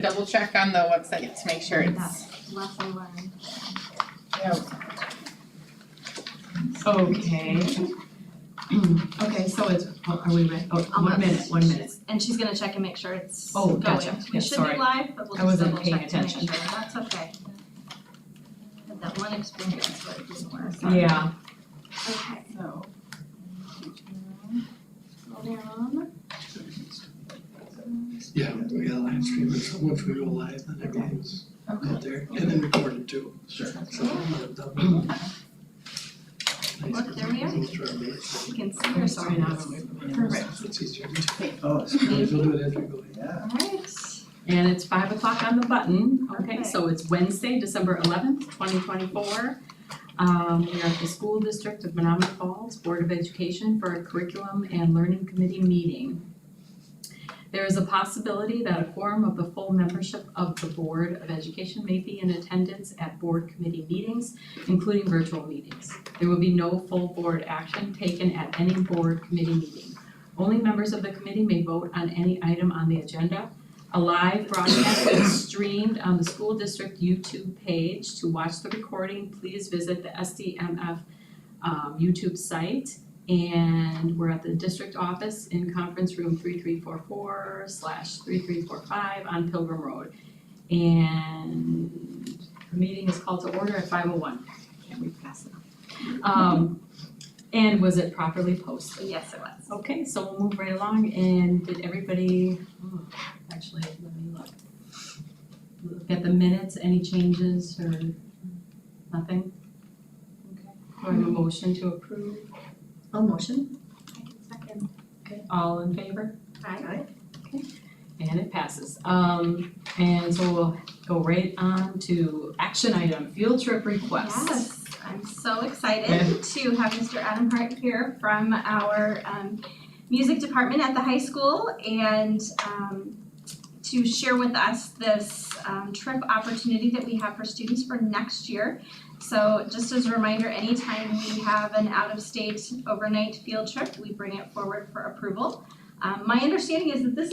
Double check on the website to make sure it's, That's lesson learned. Okay. Okay, so it's, are we ready? Oh, Almost. 1 minute. And she's gonna check and make sure it's Oh, going. gotcha. We Yeah, should sorry. be live, but we'll I just wasn't double paying check to make attention. sure. That's okay. Had that one experience where it didn't work. Yeah. Okay, so. scroll down. Yeah, we got a live stream, and so once we go live, then everything's out there, and then recorded too. Sure. So, Look, there we are. You can see her, Sorry, now I'm away from it. Perfect. It's easier to Oh, we'll do it as we go. yeah. Alright, And it's 5 o'clock on the button. Okay, Perfect. so it's Wednesday, December 11th, 2024. We are at the School District of Menominee Falls Board of Education for a Curriculum and Learning Committee meeting. There is a possibility that a quorum of the full membership of the Board of Education may be in attendance at board committee meetings, including virtual meetings. There will be no full board action taken at any board committee meeting. Only members of the committee may vote on any item on the agenda. A live broadcast is streamed on the school district YouTube page. To watch the recording, please visit the SDMF YouTube site. And we're at the district office in conference room 3344/3345 on Pilgrim Road. And the meeting is called to order at 5:01. Can't we pass it? And was it properly posted? yes, it was. Okay, so we'll move right along, and did everybody, actually, let me look. Look at the minutes, any changes or nothing? Okay, do I have a motion to approve? A motion. Second. Okay, all in favor? Aye. And it passes. And so we'll go right on to action item, field trip request. Yes, I'm so excited to have Mr. Adam Hart here from our music department at the high school and to share with us this trip opportunity that we have for students for next year. So just as a reminder, anytime we have an out-of-state overnight field trip, we bring it forward for approval. My understanding is that this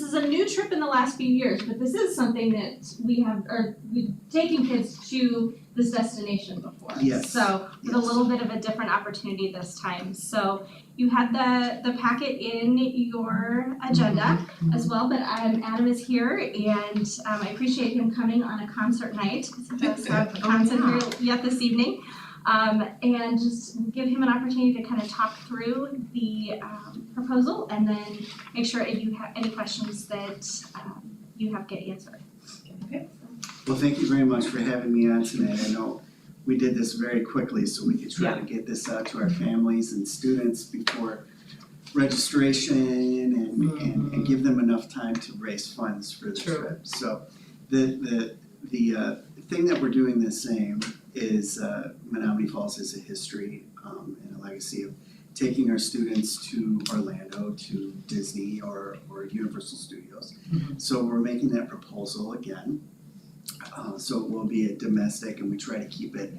is a new trip in the last few years, but this is something that we've taken kids to this destination before. Yes. So with a little bit of a different opportunity this time. So you had the packet in your agenda as well, but Adam is here and I appreciate him coming on a concert night. He does have a concert here yet this evening. And just give him an opportunity to kind of talk through the proposal and then make sure if you have any questions that you have get answered. Well, thank you very much for having me on tonight. I know we did this very quickly so we could try to get this out to our families and students before registration and give them enough time to raise funds for the True. trip. So the thing that we're doing the same is Menominee Falls has a history and a legacy of taking our students to Orlando, to Disney or Universal Studios. So we're making that proposal again. So it will be a domestic and we try to keep it,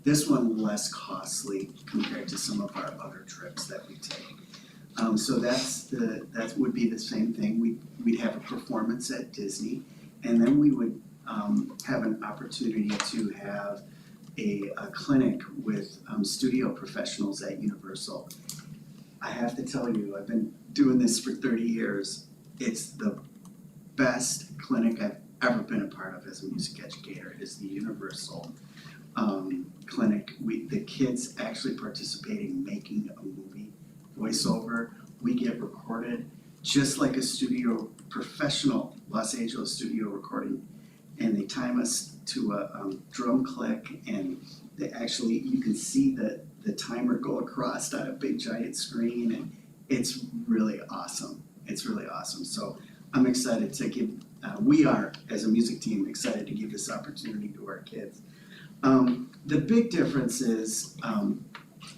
this one less costly compared to some of our other trips that we take. So that would be the same thing. We'd have a performance at Disney and then we would have an opportunity to have a clinic with studio professionals at Universal. I have to tell you, I've been doing this for 30 years. It's the best clinic I've ever been a part of as a music educator, is the Universal clinic. The kids actually participate in making a movie voiceover. We get recorded just like a studio professional Los Angeles studio recording, and they time us to a drum click, and they actually, you can see the timer go across on a big giant screen, and it's really awesome. It's really awesome. So I'm excited to give, we are, as a music team, excited to give this opportunity to our kids. The big difference is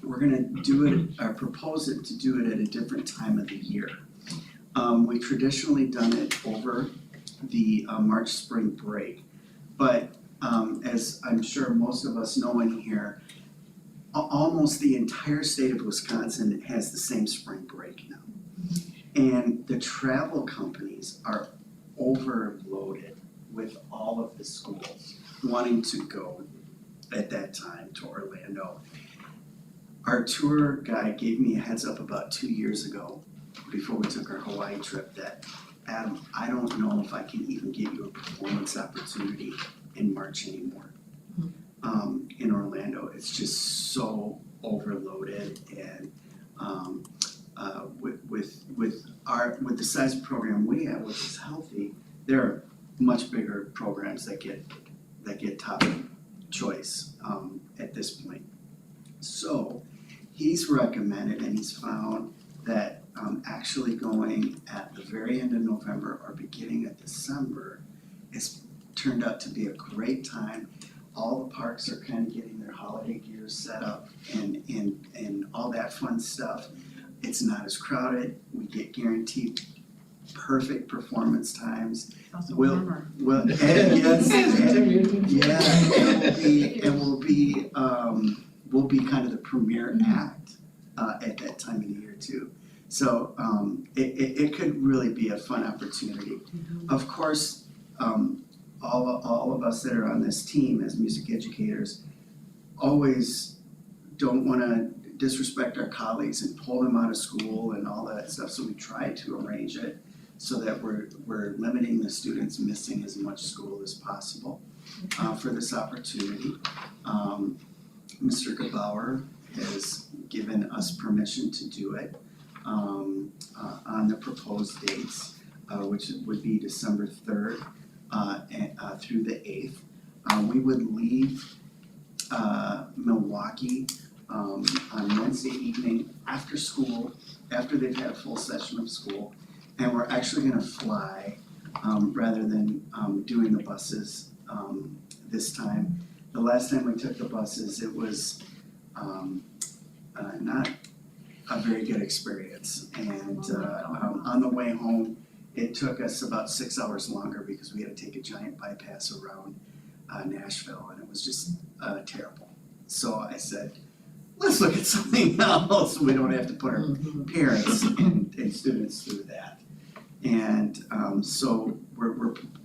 we're gonna do it, or propose it to do it at a different time of the year. We've traditionally done it over the March spring break, but as I'm sure most of us know in here, almost the entire state of Wisconsin has the same spring break now. And the travel companies are overloaded with all of the schools wanting to go at that time to Orlando. Our tour guide gave me a heads up about 2 years ago, before we took our Hawaii trip, that Adam, I don't know if I can even give you a performance opportunity in March anymore. In Orlando, it's just so overloaded, and with the size of program we have, which is healthy, there are much bigger programs that get top choice at this point. So he's recommended, and he's found that actually going at the very end of November or beginning of December has turned out to be a great time. All the parks are kind of getting their holiday gear set up and all that fun stuff. It's not as crowded. We get guaranteed perfect performance times. It's also Will- warmer. Well, and yes, and, yeah, we'll be kind of the premier act at that time of the year too. So it could really be a fun opportunity. Of course, all of us that are on this team as music educators always don't want to disrespect our colleagues and pull them out of school and all that stuff, so we try to arrange it so that we're limiting the students missing as much school as possible for this opportunity. Mr. Gebauer has given us permission to do it on the proposed dates, which would be December 3rd through the 8th. We would leave Milwaukee on Wednesday evening after school, after they've had a full session of school, and we're actually gonna fly rather than doing the buses this time. The last time we took the buses, it was not a very good experience, and on the way home, it took us about 6 hours longer because we had to take a giant bypass around Nashville, and it was just terrible. So I said, let's look at something else. We don't have to put our parents and students through that. And so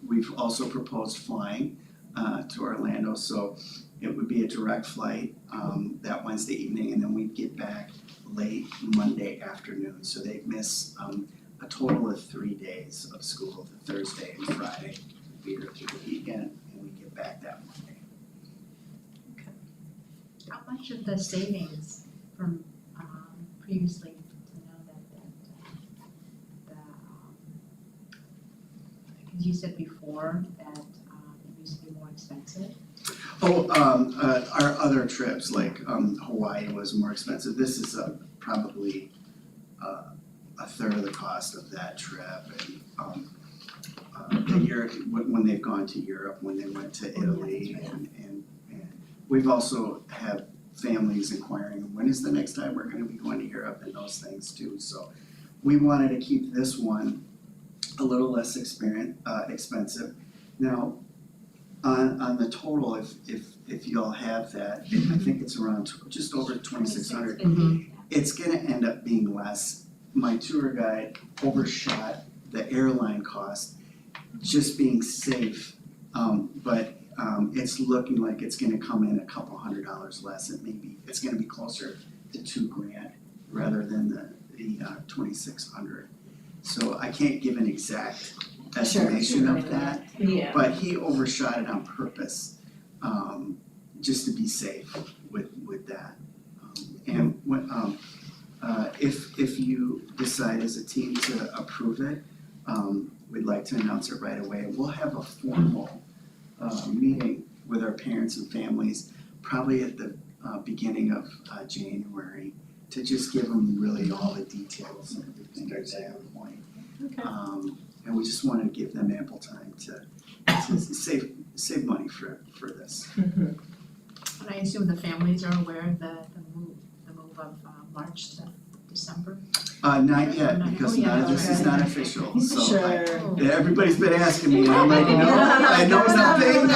we've also proposed flying to Orlando. So it would be a direct flight that Wednesday evening, and then we'd get back late Monday afternoon. So they'd miss a total of 3 days of school, the Thursday and Friday, be here through the weekend, and we get back that Monday. How much of the savings from previously to know that because you said before that it used to be more expensive? Oh, our other trips, like Hawaii was more expensive. This is probably a third of the cost of that trip. And the year when they've gone to Europe, when they went to Italy, and we've also had families inquiring, when is the next time we're gonna be going to Europe, and those things too. So we wanted to keep this one a little less expensive. Now, on the total, if y'all have that, I think it's around just over 2,600. It's gonna end up being less. My tour guide overshot the airline cost, just being safe, but it's looking like it's gonna come in a couple $100 less. It's gonna be closer to $2,000 rather than the 2,600. So I can't give an exact estimation of that, Yeah. but he overshot it on purpose, just to be safe with that. And when, if you decide as a team to approve it, we'd like to announce it right away. We'll have a formal meeting with our parents and families, probably at the beginning of January, to just give them really all the details and everything at that point. Okay. And we just wanna give them ample time to save money for this. And I assume the families are aware of the move of March to December? Not yet, because this is not official, so Sure. everybody's been asking me, and I'm like, no, I know nothing. We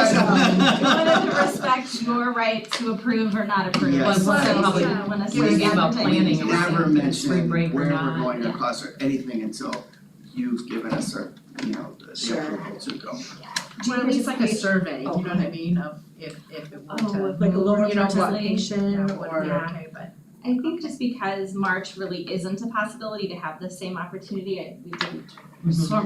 wanted to respect your right to approve or not approve. Yes. Well, So, probably when a thinking city about planning advertises- around Never spring mentioned break or where not, we're going yeah. across or anything until you've given us the Sure. approval to go. Well, at least like a participate- survey, you know what I mean, of if it were to. Oh, like a lower you know, what- participation yeah, what would be or- okay, but. I think just because March really isn't a possibility to have the same opportunity, we didn't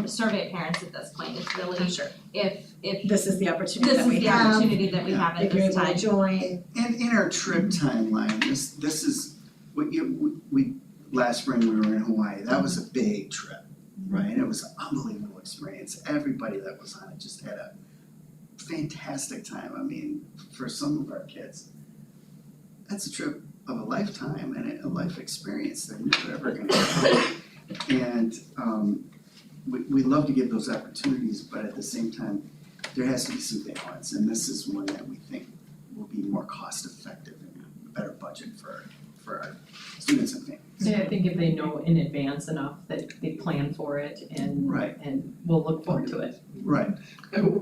survey parents at this point, it's really Sure. if This is the opportunity this that is we the have, opportunity that we Yeah. have at if you're this able time. to join. And in our trip timeline, this is, we, last spring we were in Hawaii, that was a big trip, right? It was an unbelievable experience, everybody that was on it just had a fantastic time, I mean, for some of our kids, that's a trip of a lifetime and a life experience they're never ever gonna have. And we love to give those opportunities, but at the same time, there has to be some balance, and this is one that we think will be more cost effective and a better budget for our students and families. Yeah, I think if they know in advance enough that they plan for it and Right. and we'll look forward to it. Right,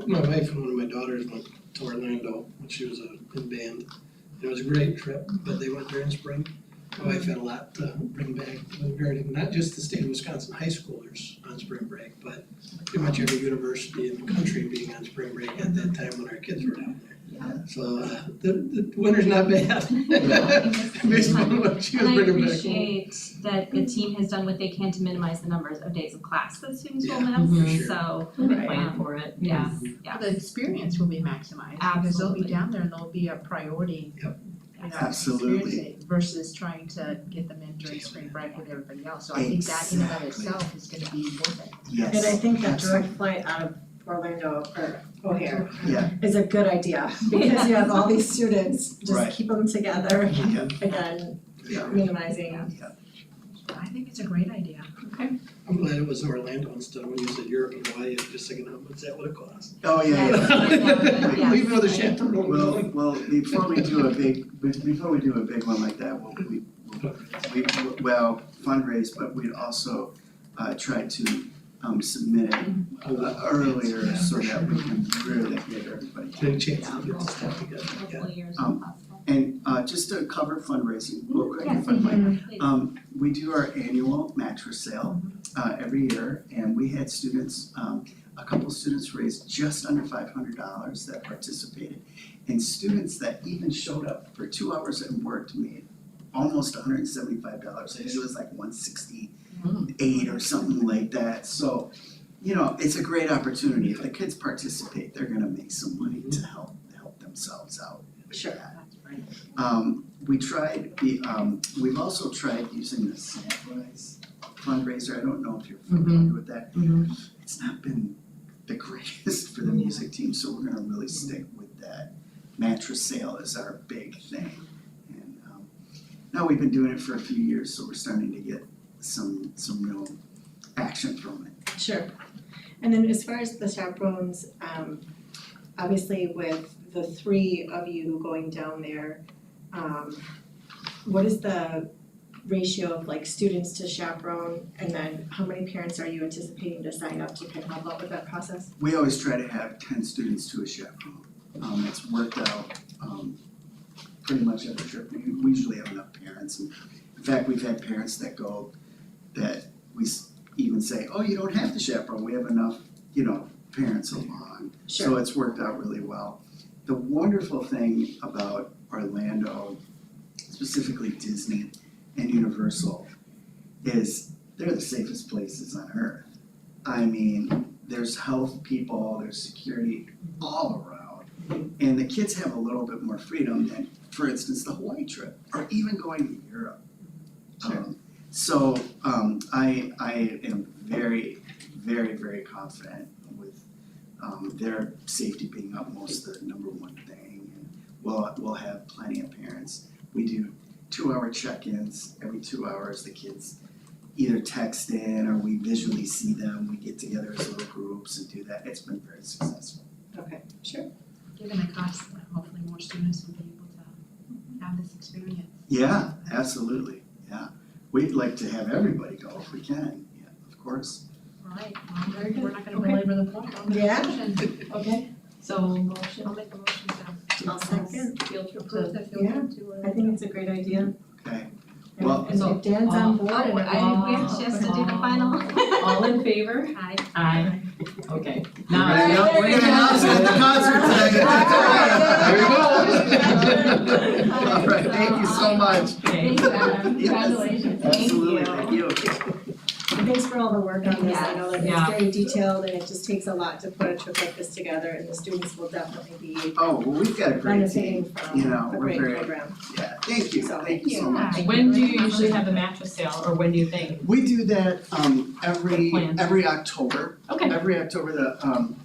My wife and one of my daughters went to Orlando when she was in band. It was a great trip, but they went during spring. My wife had a lot to bring back, regarding not just the state of Wisconsin high schoolers on spring break, but pretty much every university in the country being on spring break at that time when our kids were down there. Yeah. So the winter's not bad. Based on what she was And I bringing back home. appreciate that the team has done what they can to minimize the numbers of days of class that students will Yeah, miss, for sure. so, We'll be Right. planning for it, yeah, yes. yeah. The experience will be maximized, because they'll be Absolutely. down there and they'll be a priority. Yep. You know, Absolutely. experiencing it versus trying to get them in during spring break with everybody else, so I think that in and of Exactly. itself is gonna be worth it. yes. And I think that Absolutely. direct flight out of Orlando or O'Hare Yeah. is a good idea, because you have all these students, just Right. keep them together, Yeah. again, Yeah. minimizing. I think it's a great idea. I'm glad it was Orlando instead of when you said Europe and Hawaii, I was just thinking, how much that would have cost? Oh, yeah, Yeah. Leave another chaperone Well, going. well, before we do a big one like that, well, fundraise, but we'd also try to submit it earlier so that we can really get everybody. Big chance to get this stuff together, yeah. Hopefully yours Um, will possible. And just to cover fundraising, real quick, Yes, if I might. please. We do our annual mattress sale every year, and we had students, a couple students raised just under $500 that participated. And students that even showed up for 2 hours and worked made almost $175. I think it was like 168 or something like that. So, it's a great opportunity. If the kids participate, they're gonna make some money to help themselves out with Sure. that. That's right. We've also tried using the Samwise fundraiser, I don't know if you're familiar with that. It's not been the greatest for the music team, so we're gonna really stick with that. Mattress sale is our big thing. And now we've been doing it for a few years, so we're starting to get some real action from it. Sure. And then as far as the chaperones, obviously with the three of you going down there, what is the ratio of like students to chaperone? And then how many parents are you anticipating to sign up to kind of help out with that process? We always try to have 10 students to a chaperone. It's worked out pretty much every trip. We usually have enough parents. And in fact, we've had parents that go that we even say, oh, you don't have to chaperone. We have enough, parents along. So it's worked out really well. The wonderful thing about Orlando, specifically Disney and Universal, is they're the safest places on earth. I mean, there's health people, there's security all around. And the kids have a little bit more freedom than, for instance, the Hawaii trip, or even going to Europe. I am very, very, very confident with their safety being utmost the number one thing. And we'll have plenty of parents. We do 2-hour check-ins. Every 2 hours, the kids either text in or we visually see them. We get together as little groups and do that. It's been very successful. Okay, sure. Given the cost, hopefully more students will be able to have this experience. Yeah, absolutely. Yeah. We'd like to have everybody go if we can. Yeah, of course. All right, Very good. we're not gonna Okay. belabor the point, I'll make Yeah. a motion. Okay. So motion I'll make a motion to I'll second. field trip approve to the field trip to I think it's a great idea. Okay. Well, And if Dan's on board and Oh, we have just to do the final. All in favor? Aye. Aye. Okay. we're Now, gonna announce it at the concert tonight. There we go. All right, thank you so much. okay. Thank you, Adam. Yes. Congratulations. Absolutely, thank you. And thanks for all the work on this, I know that Yeah. it's very detailed and it just takes a lot to put a trip like this together and the students will definitely be Oh, well, we've got a great benefiting team, from you know, a we're great very, program. yeah, thank you so much. When do you usually have the mattress sale, or when do you think? We do that every Plans. October, Okay, every October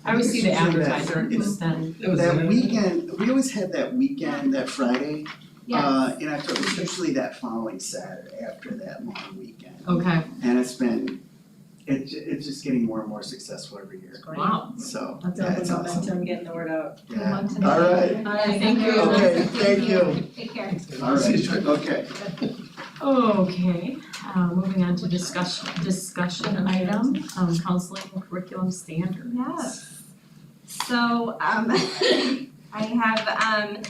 I always see the it's usually that advertiser, third- it's then, That was That it. weekend, we always have that weekend, that Friday, Yes. in October, it's usually that following Saturday after that long weekend. okay, And it's it's just getting more and more successful every year, wow. so, Let's yeah, open it's up awesome. into getting the word out. Yeah, luck today. alright, Alright, Thank you. Okay, thank you. Take care. alright, okay. Okay, moving on to discussion item, counseling and curriculum standards. Yes. So, I have,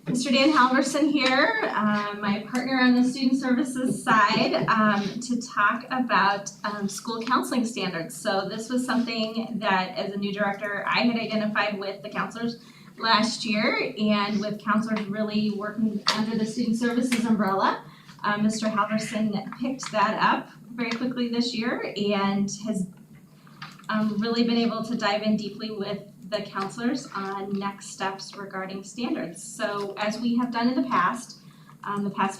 Mr. Dan Halverson here, my partner on the student services side, to talk about, school counseling standards. So this was something that, as a new director, I had identified with the counselors last year, and with counselors really working under the student services umbrella. Mr. Halverson picked that up very quickly this year and has really been able to dive in deeply with the counselors on next steps regarding standards. So as we have done in the past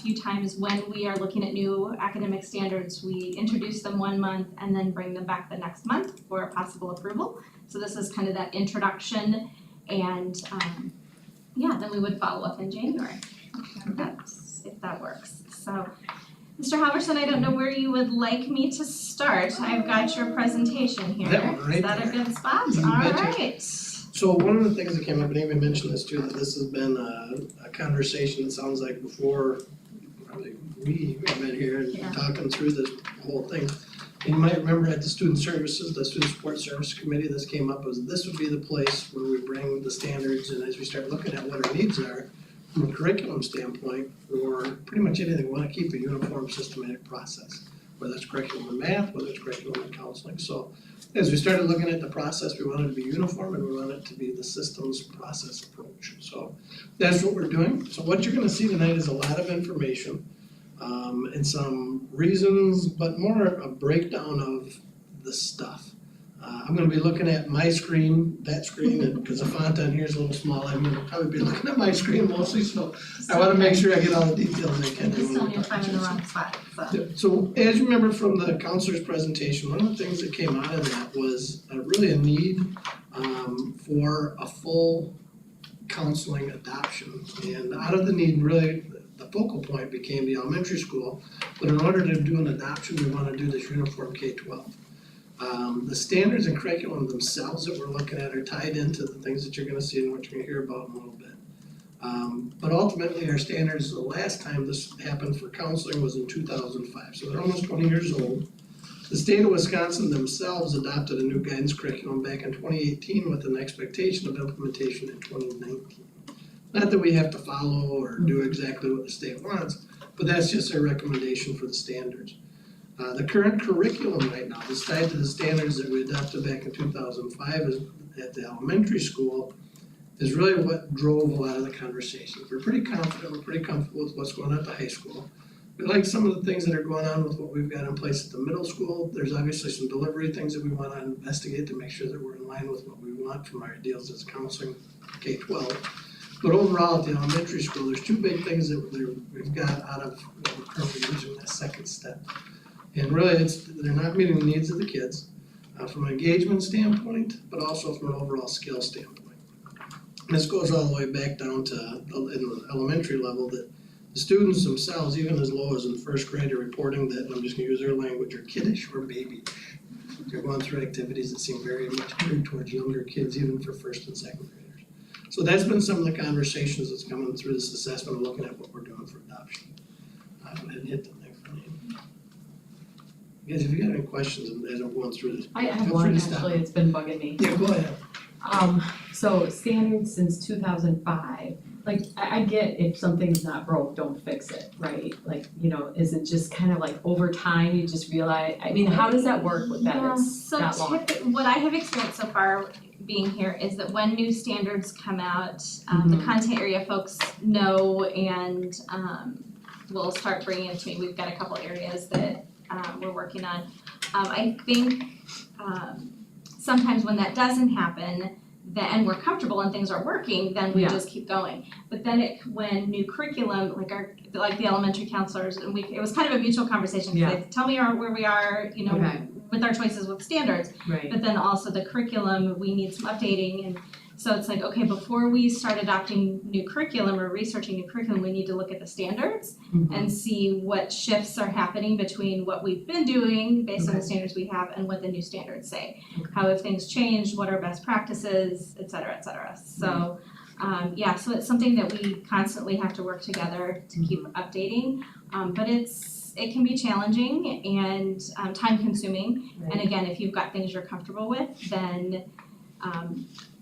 few times when we are looking at new academic standards, we introduce them 1 month and then bring them back the next month for a possible approval. So this is kind of that introduction, and then we would follow up in January, if that works. So, Mr. Halverson, I don't know where you would like me to start. I've got your presentation here. That one right Is that a there. good spot? You All betcha. right. So one of the things that came up, and Amy mentioned this too, that this has been a conversation, it sounds like before, probably we met here Yeah. and talking through this whole thing. And you might remember at the student support service committee, this came up as this would be the place where we bring the standards, and as we start looking at what our needs are from a curriculum standpoint, or pretty much anything, we wanna keep a uniform systematic process, whether it's curriculum in math, whether it's curriculum in counseling. So as we started looking at the process, we wanted it to be uniform and we wanted it to be the systems process approach. So that's what we're doing. So what you're gonna see tonight is a lot of information, and some reasons, but more a breakdown of the stuff. I'm gonna be looking at my screen, that screen, and because the font on here is a little small, I'm gonna probably be looking at my screen mostly, so I wanna make sure I get all the details I can. Just don't find in the wrong spot, so. Yeah, so as you remember from the counselor's presentation, one of the things that came out of that was really a need for a full counseling adoption. And out of the need, really, the focal point became the elementary school, but in order to do an adoption, we wanna do this uniform K-12. The standards and curriculum themselves that we're looking at are tied into the things that you're gonna see and what you're gonna hear about in a little bit. But ultimately, our standards, the last time this happened for counseling was in 2005, so they're almost 20 years old. The state of Wisconsin themselves adopted a new guidance curriculum back in 2018 with an expectation of implementation in 2019. Not that we have to follow or do exactly what the state wants, but that's just their recommendation for the standards. The current curriculum right now is tied to the standards that we adopted back in 2005 at the elementary school, is really what drove a lot of the conversations. We're pretty confident, we're pretty comfortable with what's going on at the high school. We like some of the things that are going on with what we've got in place at the middle school. There's obviously some delivery things that we wanna investigate to make sure that we're in line with what we want from our ideals as counseling K-12. But overall, at the elementary school, there's two big things that we've got out of what we're currently using, that second step. And really, they're not meeting the needs of the kids, from an engagement standpoint, but also from an overall skill standpoint. And this goes all the way back down to, in the elementary level, that the students themselves, even as low as in first grade, are reporting that, and I'm just gonna use their language, are kiddish or babyish. They're going through activities that seem very much geared towards younger kids, even for first and second graders. So that's been some of the conversations that's coming through this assessment of looking at what we're doing for adoption. Go ahead and hit the next one. Guys, if you got any questions as I'm going through this, I have feel free one to stop. actually, it's been bugging me. Yeah, go ahead. So standards since 2005, like, I get if something's not broke, don't fix it, right? Like, you know, is it just kind of like over time, you just realize, I mean, how does that work with that? Yeah, It's that long. so what I have experienced so far being here is that when new standards come out, the content area folks know and will start bringing it to me. We've got a couple areas that we're working on. I think sometimes when that doesn't happen, and we're comfortable and things are working, then we Yeah. just keep going. But then when new curriculum, like the elementary counselors, and it was kind of a mutual conversation, because they tell me where we are, you know, Okay. with our choices with standards, Right, but then also the curriculum, we need some updating, and so it's like, okay, before we start adopting new curriculum or researching new curriculum, we need to look at the standards and see what shifts are happening between what we've been doing based on the standards we have and what the new standards say. Okay. How have things changed, what are best practices, et cetera, et cetera. So, so it's something that we constantly have to work together to keep updating, but it can be challenging and time consuming. And again, if you've got things you're comfortable with, then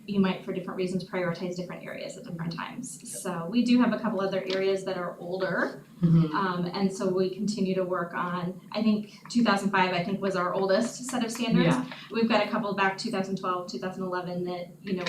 you might, for different reasons, prioritize different areas at different times. So we do have a couple other areas that are older, and so we continue to work on, I think 2005, I think, was our oldest set of standards. Yeah. We've got a couple back 2012, 2011 that, you know,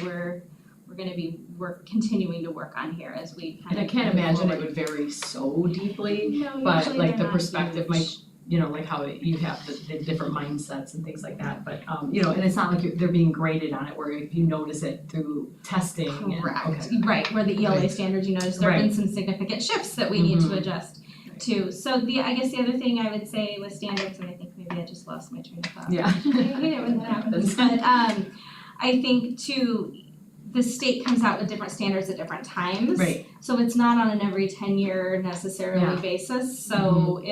we're continuing to work on here as we kind and of I can't move imagine it forward. would vary so deeply, No, but usually like they're the not perspective huge. might, you know, like how you have the different mindsets and things like that, but, you know, and it's not like they're being graded on it, where if you notice it through testing and, Correct, okay. right, where the ELA Right. standards, you notice there have been Right. some significant shifts that we need to Mhm. adjust to. So I guess the other thing I would say with standards, and I think maybe I just lost my train of thought. Yeah. I hate it when that happens, but I think too, the state comes out with different standards at different times. Right, So it's not on an every 10-year necessarily Yeah. basis, so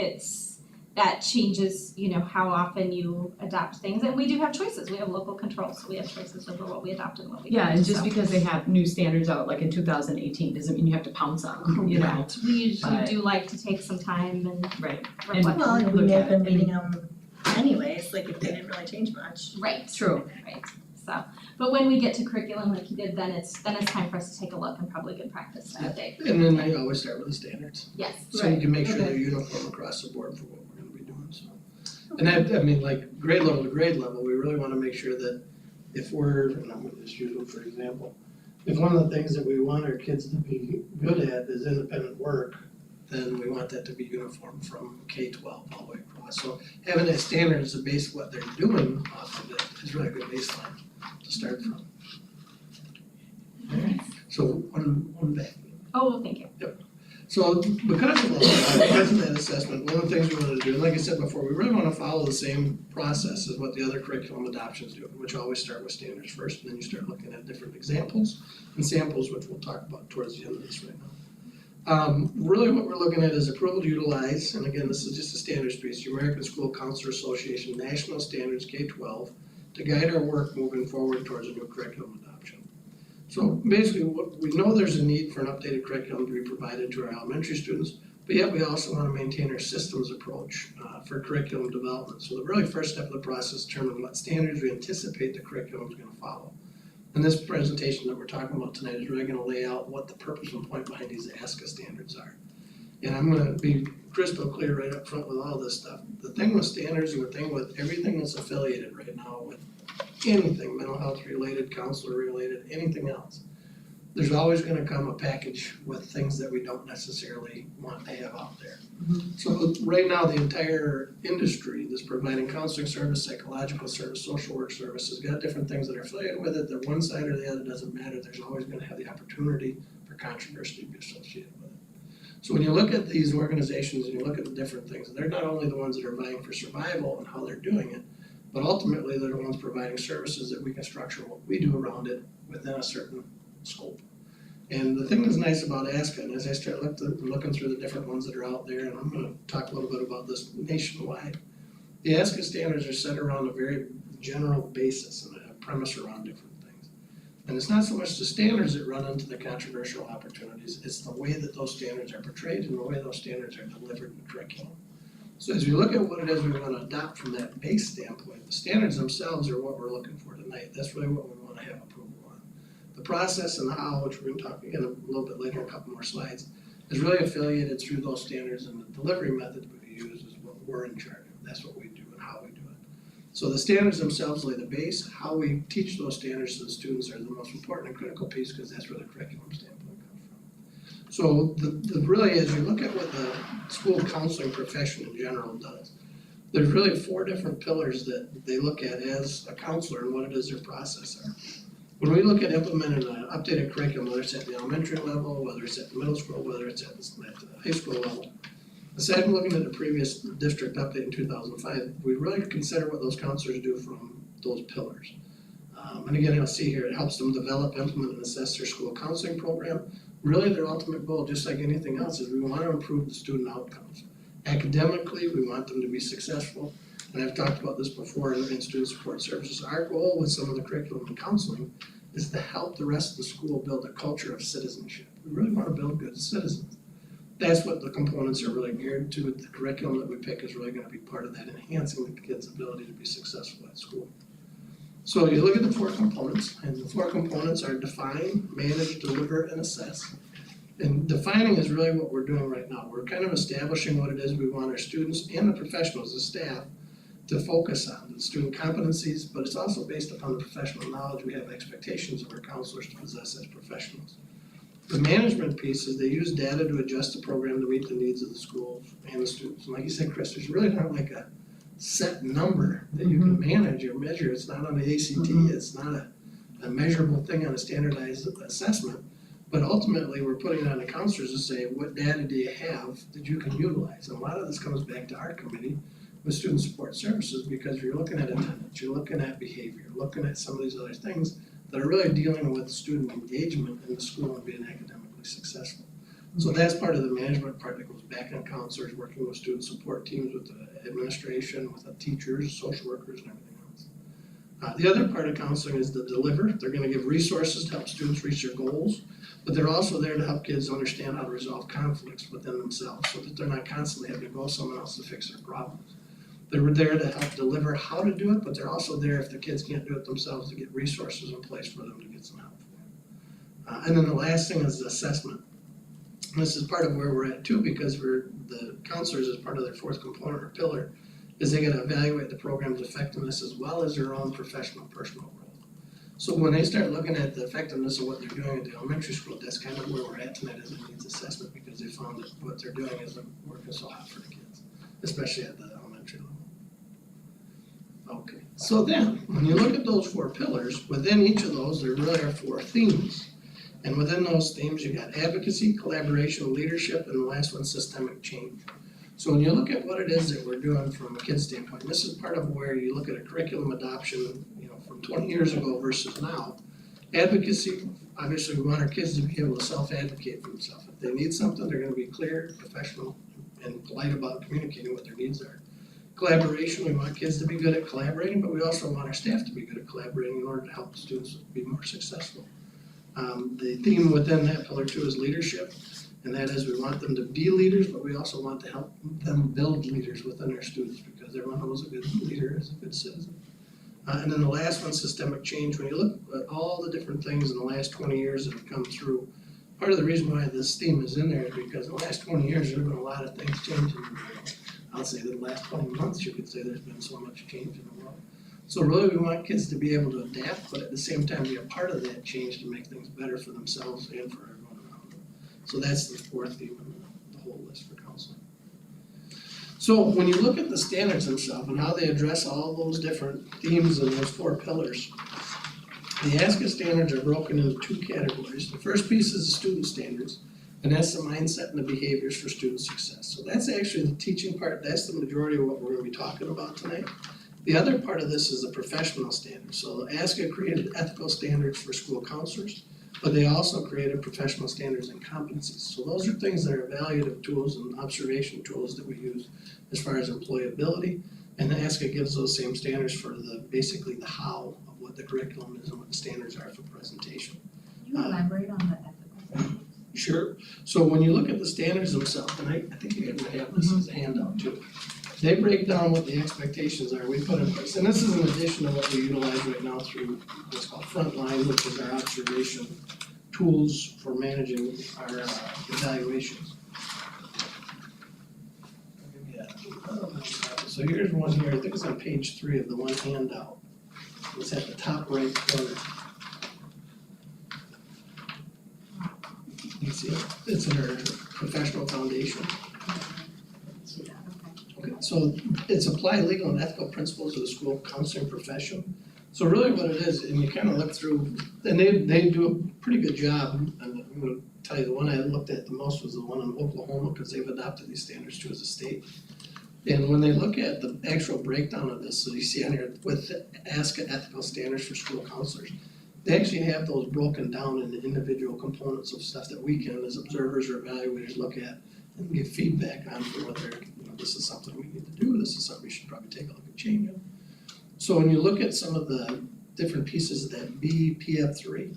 that changes, you know, how often you adopt things, and we do have choices, we have local control, so we have choices over what we adopt and what we don't, yeah, and just so. because they have new standards out, like in 2018, doesn't mean you have to pounce on them, you know? Correct. We usually But- do like to take some time and Right, reflect. Well, and we Look may at have been it, and- meeting them anyways, like if they didn't really change much. Right, true, right, so, but when we get to curriculum like you did, then it's time for us to take a look and probably good practice to update. And then I always start with the standards, Yes, so you can make sure okay. they're uniform across the board for what we're gonna be doing, so. And I mean, like grade level to grade level, we really wanna make sure that if and I'm gonna just use them for example, if one of the things that we want our kids to be good at is independent work, then we want that to be uniform from K-12 all the way across. So having that standard as a base of what they're doing off of it is really a good baseline to start from. Alright, so one back. oh, well, thank you. So because of all that, because of that assessment, one of the things we wanna do, and like I said before, we really wanna follow the same process as what the other curriculum adoptions do, which always start with standards first, and then you start looking at different examples and samples, which we'll talk about towards the end of this right now. Really what we're looking at is approval to utilize, and again, this is just a standards piece, the American School Counselor Association National Standards K-12 to guide our work moving forward towards a new curriculum adoption. So basically, we know there's a need for an updated curriculum to be provided to our elementary students, but yet we also want to maintain our systems approach for curriculum development. So the really first step of the process is determine what standards we anticipate the curriculum is going to follow. And this presentation that we're talking about tonight is really going to lay out what the purpose and point behind these ASCA standards are. And I'm going to be crystal clear right up front with all this stuff. The thing with standards and the thing with everything that's affiliated right now with anything mental health related, counselor related, anything else, there's always gonna come a package with things that we don't necessarily want to have out there. So right now, the entire industry that's providing counseling service, psychological service, social work service has got different things that are affiliated with it, that one side or the other doesn't matter, there's always gonna have the opportunity for controversy to be associated with it. So when you look at these organizations and you look at the different things, they're not only the ones that are vying for survival and how they're doing it, but ultimately they're the ones providing services that we can structure what we do around it within a certain scope. And the thing that's nice about ASCA, and as I start looking through the different ones that are out there, and I'm gonna talk a little bit about this nationwide, the ASCA standards are set around a very general basis and a premise around different things. And it's not so much the standards that run into the controversial opportunities, it's the way that those standards are portrayed and the way those standards are delivered in the curriculum. So as you look at what it is we wanna adopt from that base standpoint, the standards themselves are what we're looking for tonight, that's really what we wanna have approval on. The process and the how, which we're gonna talk again a little bit later, a couple more slides, is really affiliated through those standards, and the delivery method we use is what we're in charge of. That's what we do and how we do it. So the standards themselves lay the base. How we teach those standards to the students are the most important and critical piece, because that's where the curriculum standpoint comes from. So the really, as you look at what the school counseling profession in general does, there's really 4 different pillars that they look at as a counselor and what it is their process are. When we look at implementing an updated curriculum, whether it's at the elementary level, whether it's at the middle school, whether it's at the high school level, aside from looking at the previous district update in 2005, we really consider what those counselors do from those pillars. And again, you'll see here, it helps them develop, implement, and assess their school counseling program. Really, their ultimate goal, just like anything else, is we want to improve the student outcomes. Academically, we want them to be successful, and I've talked about this before in student support services. Our goal with some of the curriculum and counseling is to help the rest of the school build a culture of citizenship. We really want to build good citizens. That's what the components are really geared to. The curriculum that we pick is really gonna be part of that, enhancing the kids' ability to be successful at school. So you look at the 4 components, and the 4 components are define, manage, deliver, and assess. And defining is really what we're doing right now. We're kind of establishing what it is we want our students and the professionals, the staff, to focus on, the student competencies, but it's also based upon the professional knowledge we have expectations of our counselors to possess as professionals. The management piece is they use data to adjust the program to meet the needs of the schools and the students. And like you said, Chris, there's really not like a set number that you can manage or measure. It's not on the ACT, it's not a measurable thing on a standardized assessment. But ultimately, we're putting it on the counselors to say, what data do you have that you can utilize? And a lot of this comes back to our committee with student support services, because you're looking at attendance, you're looking at behavior, looking at some of these other things that are really dealing with student engagement in the school and being academically successful. So that's part of the management part that goes back on counselors, working with student support teams, with the administration, with the teachers, social workers, and everything else. The other part of counseling is the deliver. They're gonna give resources to help students reach their goals, but they're also there to help kids understand how to resolve conflicts within themselves, so that they're not constantly having to go somewhere else to fix their problems. They're there to help deliver how to do it, but they're also there if the kids can't do it themselves, to get resources in place for them to get some help for it. And then the last thing is assessment. And this is part of where we're at too, because the counselors, as part of their 4th component or pillar, is they gotta evaluate the program's effectiveness as well as their own professional, personal growth. So when they start looking at the effectiveness of what they're doing at the elementary school, that's kind of where we're at tonight, as a needs assessment, because they found that what they're doing isn't working so hot for the kids, especially at the elementary level. Okay, so then, when you look at those 4 pillars, within each of those, there really are 4 themes. And within those themes, you got advocacy, collaboration, leadership, and the last one, systemic change. So when you look at what it is that we're doing from a kid's standpoint, and this is part of where you look at a curriculum adoption, from 20 years ago versus now. Advocacy, obviously we want our kids to be able to self-advocate for themselves. If they need something, they're gonna be clear, professional, and polite about communicating what their needs are. Collaboration, we want kids to be good at collaborating, but we also want our staff to be good at collaborating in order to help the students be more successful. The theme within that pillar 2 is leadership, and that is we want them to be leaders, but we also want to help them build leaders within our students, because everyone knows a good leader is a good citizen. And then the last one, systemic change. When you look at all the different things in the last 20 years that have come through, part of the reason why this theme is in there is because in the last 20 years, there have been a lot of things changing in the world. I'll say that the last 20 months, you could say there's been so much change in the world. So really, we want kids to be able to adapt, but at the same time, be a part of that change to make things better for themselves and for everyone around them. So that's the 4th theme in the whole list for counseling. So when you look at the standards themselves and how they address all those different themes and those 4 pillars, the ASCA standards are broken into 2 categories. The first piece is the student standards, and that's the mindset and the behaviors for student success. So that's actually the teaching part. That's the majority of what we're gonna be talking about tonight. The other part of this is the professional standards. So ASCA created ethical standards for school counselors, but they also created professional standards and competencies. So those are things that are evaluative tools and observation tools that we use as far as employability. And the ASCA gives those same standards for basically the how of what the curriculum is and what the standards are for presentation. Can you elaborate on the ethical standards? Sure. So when you look at the standards themselves, and I think you guys might have this as a handout too. they break down what the expectations are we put in place. And this is in addition to what we utilize right now through what's called Frontline, which is our observation tools for managing our evaluations. So here's one here, I think it's on page 3 of the one handout. It's at the top right corner. You see it? It's in our professional foundation. See that, okay. Okay, so it's applied legal and ethical principles of the school counseling profession. So really what it is, and you kind of look through, and they do a pretty good job. And I'm gonna tell you, the one I looked at the most was the one in Oklahoma, because they've adopted these standards too as a state. And when they look at the actual breakdown of this, so you see on here with ASCA ethical standards for school counselors, they actually have those broken down into individual components of stuff that we can, as observers or evaluators, look at and give feedback on for whether, this is something we need to do, this is something we should probably take a look at changing. So when you look at some of the different pieces of that BPF3,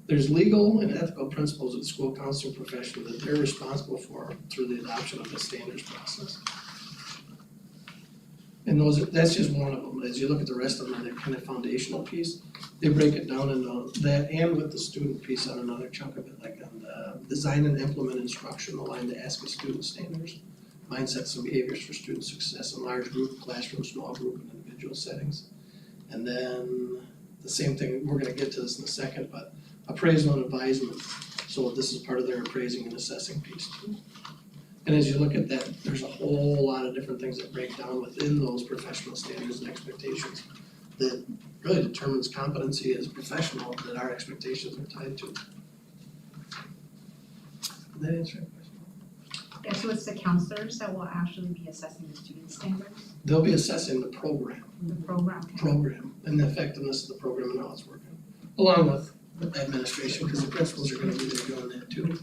there's legal and ethical principles of the school counseling profession that they're responsible for through the adoption of the standards process. And that's just one of them. As you look at the rest of them, they're kind of foundational piece. They break it down into that and with the student piece on another chunk of it, like on the design and implement instruction aligned to ASCA student standards, mindsets and behaviors for student success in large group, classroom, small group, and individual settings. And then the same thing, we're gonna get to this in a second, but appraisal and advisement. So this is part of their appraising and assessing piece too. And as you look at that, there's a whole lot of different things that break down within those professional standards and expectations that really determines competency as a professional that our expectations are tied to. Did that answer your question? Yeah, so it's the counselors that will actually be assessing the student standards, They'll be assessing the program the program. and the effectiveness of the program and how it's working, along with administration, because the principals are gonna be there doing that too.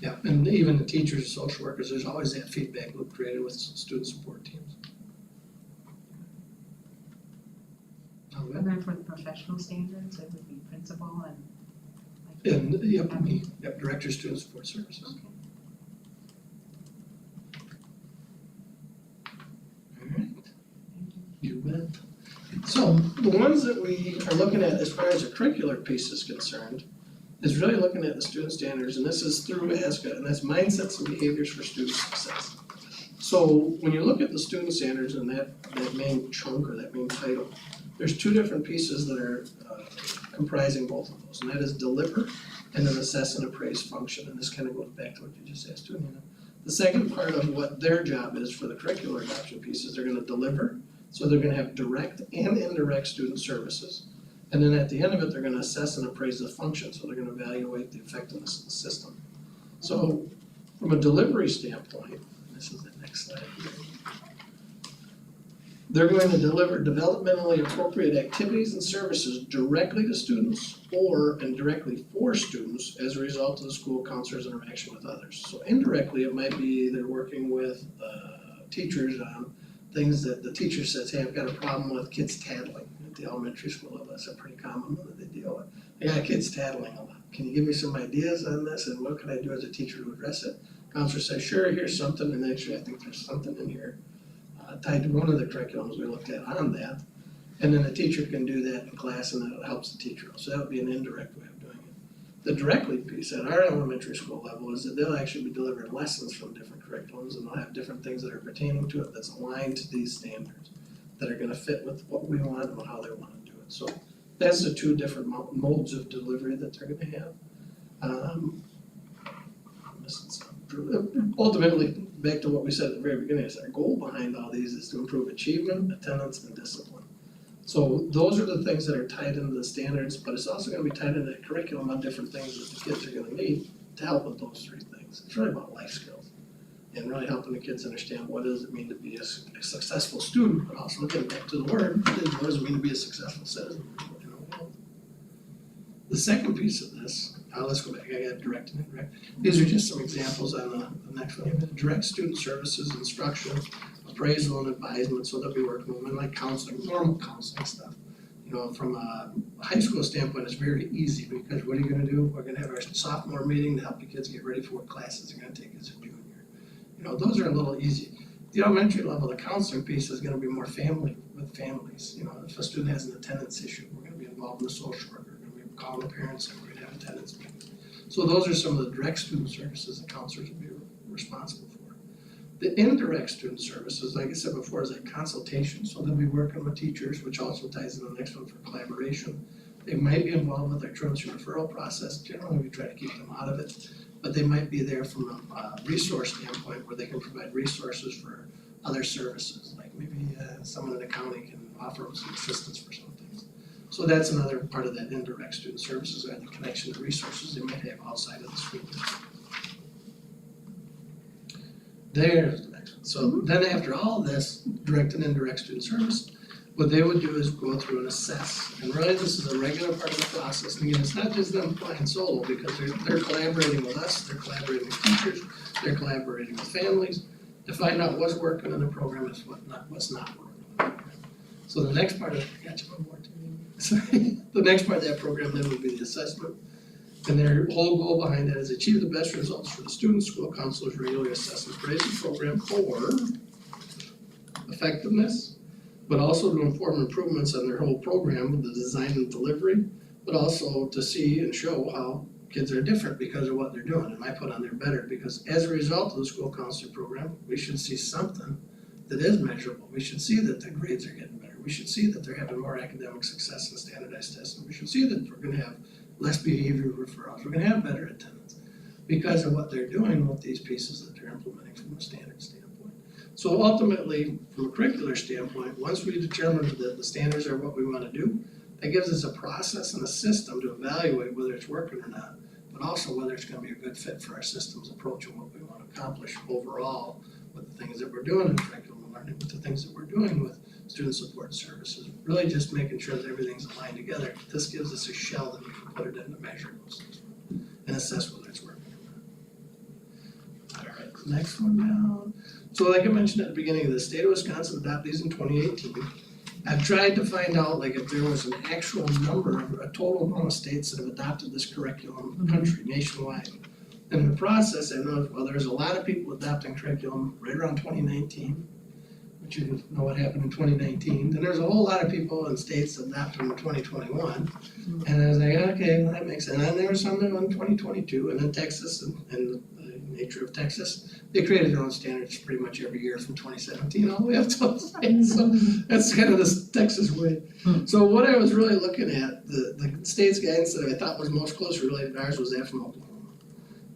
Yeah, and even the teachers and social workers, there's always that feedback loop created with student support teams. Okay. And then for the professional standards, it would be principal and like. And, yep, director of student support services. Okay. Alright, you bet. So the ones that we are looking at as far as the curricular piece is concerned is really looking at the student standards, and this is through ASCA, and that's mindsets and behaviors for student success. So when you look at the student standards and that main chunk or that main title, there's two different pieces that are comprising both of those, and that is deliver and then assess and appraise function, and this kind of goes back to what you just asked too, Nina. The second part of what their job is for the curricular adoption piece is they're gonna deliver, so they're gonna have direct and indirect student services. And then at the end of it, they're gonna assess and appraise the function, so they're gonna evaluate the effectiveness of the system. So from a delivery standpoint, this is the next slide here. They're going to deliver developmentally appropriate activities and services directly to students or indirectly for students as a result of the school counselor's interaction with others. So indirectly, it might be they're working with teachers on things that the teacher says, hey, I've got a problem with kids tattling. At the elementary school level, that's a pretty common one that they deal with. I got kids tattling a lot. Can you give me some ideas on this and what can I do as a teacher to address it? Counselor says, sure, here's something, and actually I think there's something in here tied to one of the curriculums we looked at on that. And then the teacher can do that in class and that helps the teacher. So that would be an indirect way of doing it. The directly piece at our elementary school level is that they'll actually be delivering lessons from different curriculums and they'll have different things that are pertaining to it that's aligned to these standards that are gonna fit with what we want and how they wanna do it. So that's the two different modes of delivery that they're gonna have. I'm missing some. Ultimately, back to what we said at the very beginning, is our goal behind all these is to improve achievement, attendance, and discipline. So those are the things that are tied into the standards, but it's also gonna be tied into the curriculum on different things that the kids are gonna need to help with those three things. It's really about life skills and really helping the kids understand what does it mean to be a successful student, but also getting back to the word, what does it mean to be a successful citizen? The second piece of this, let's go back, I got direct and indirect. These are just some examples on the next one. Direct student services, instruction, appraisal and advisement, so they'll be working with like counseling, normal counseling stuff. You know, from a high school standpoint, it's very easy because what are you gonna do? We're gonna have our sophomore meeting to help the kids get ready for what classes they're gonna take as a junior. You know, those are a little easy. the elementary level, the counseling piece is gonna be more family with families. You know, if a student has an attendance issue, we're gonna be involved in the social worker, we're gonna be calling the parents and we're gonna have attendance meetings. So those are some of the direct student services that counselors will be responsible for. The indirect student services, like I said before, is like consultation, so they'll be working with teachers, which also ties in the next one for collaboration. They might be involved with our truancy referral process, generally we try to keep them out of it, but they might be there from a resource standpoint where they can provide resources for other services, like maybe someone in the county can offer them some assistance for some things. So that's another part of that indirect student services, are the connection to resources they might have outside of the school district. There's the next one. So then after all this, direct and indirect student service, what they would do is go through and assess. And really, this is a regular part of the process. And again, it's not just them flying solo, because they're collaborating with us, they're collaborating with teachers, they're collaborating with families to find out what's working in the program and what's not working in the program. So the next part of, the next part of that program then would be the assessment. And their whole goal behind that is achieve the best results for the students. School counselors regularly assess and praise the program for effectiveness, but also to inform improvements on their whole program with the design and delivery, but also to see and show how kids are different because of what they're doing. And I put on there better, because as a result of the school counselor program, we should see something that is measurable. We should see that the grades are getting better. We should see that they're having more academic success in standardized testing. We should see that we're gonna have less behavior referrals. We're gonna have better attendance because of what they're doing with these pieces that they're implementing from a standard standpoint. So ultimately, from a curricular standpoint, once we determine that the standards are what we wanna do, that gives us a process and a system to evaluate whether it's working or not, but also whether it's gonna be a good fit for our system's approach and what we wanna accomplish overall with the things that we're doing in curriculum and learning, with the things that we're doing with student support services, really just making sure that everything's aligned together. This gives us a shell that we can put it in to measure those things and assess whether it's working or not. Alright, next one down. So like I mentioned at the beginning, the state of Wisconsin adopted these in 2018. I've tried to find out like if there was an actual number, a total amount of states that have adopted this curriculum in the country nationwide. And in the process, I know, well, there's a lot of people adopting curriculum right around 2019. But you know what happened in 2019, then there's a whole lot of people in states that adopted in 2021. And I was like, okay, well, that makes sense, and then there were some that went in 2022, and then Texas, and the nature of Texas, they created their own standards pretty much every year from 2017 all the way up to today, so that's kind of the Texas way. So what I was really looking at, the state's guidance that I thought was most closely related to ours was that from Oklahoma.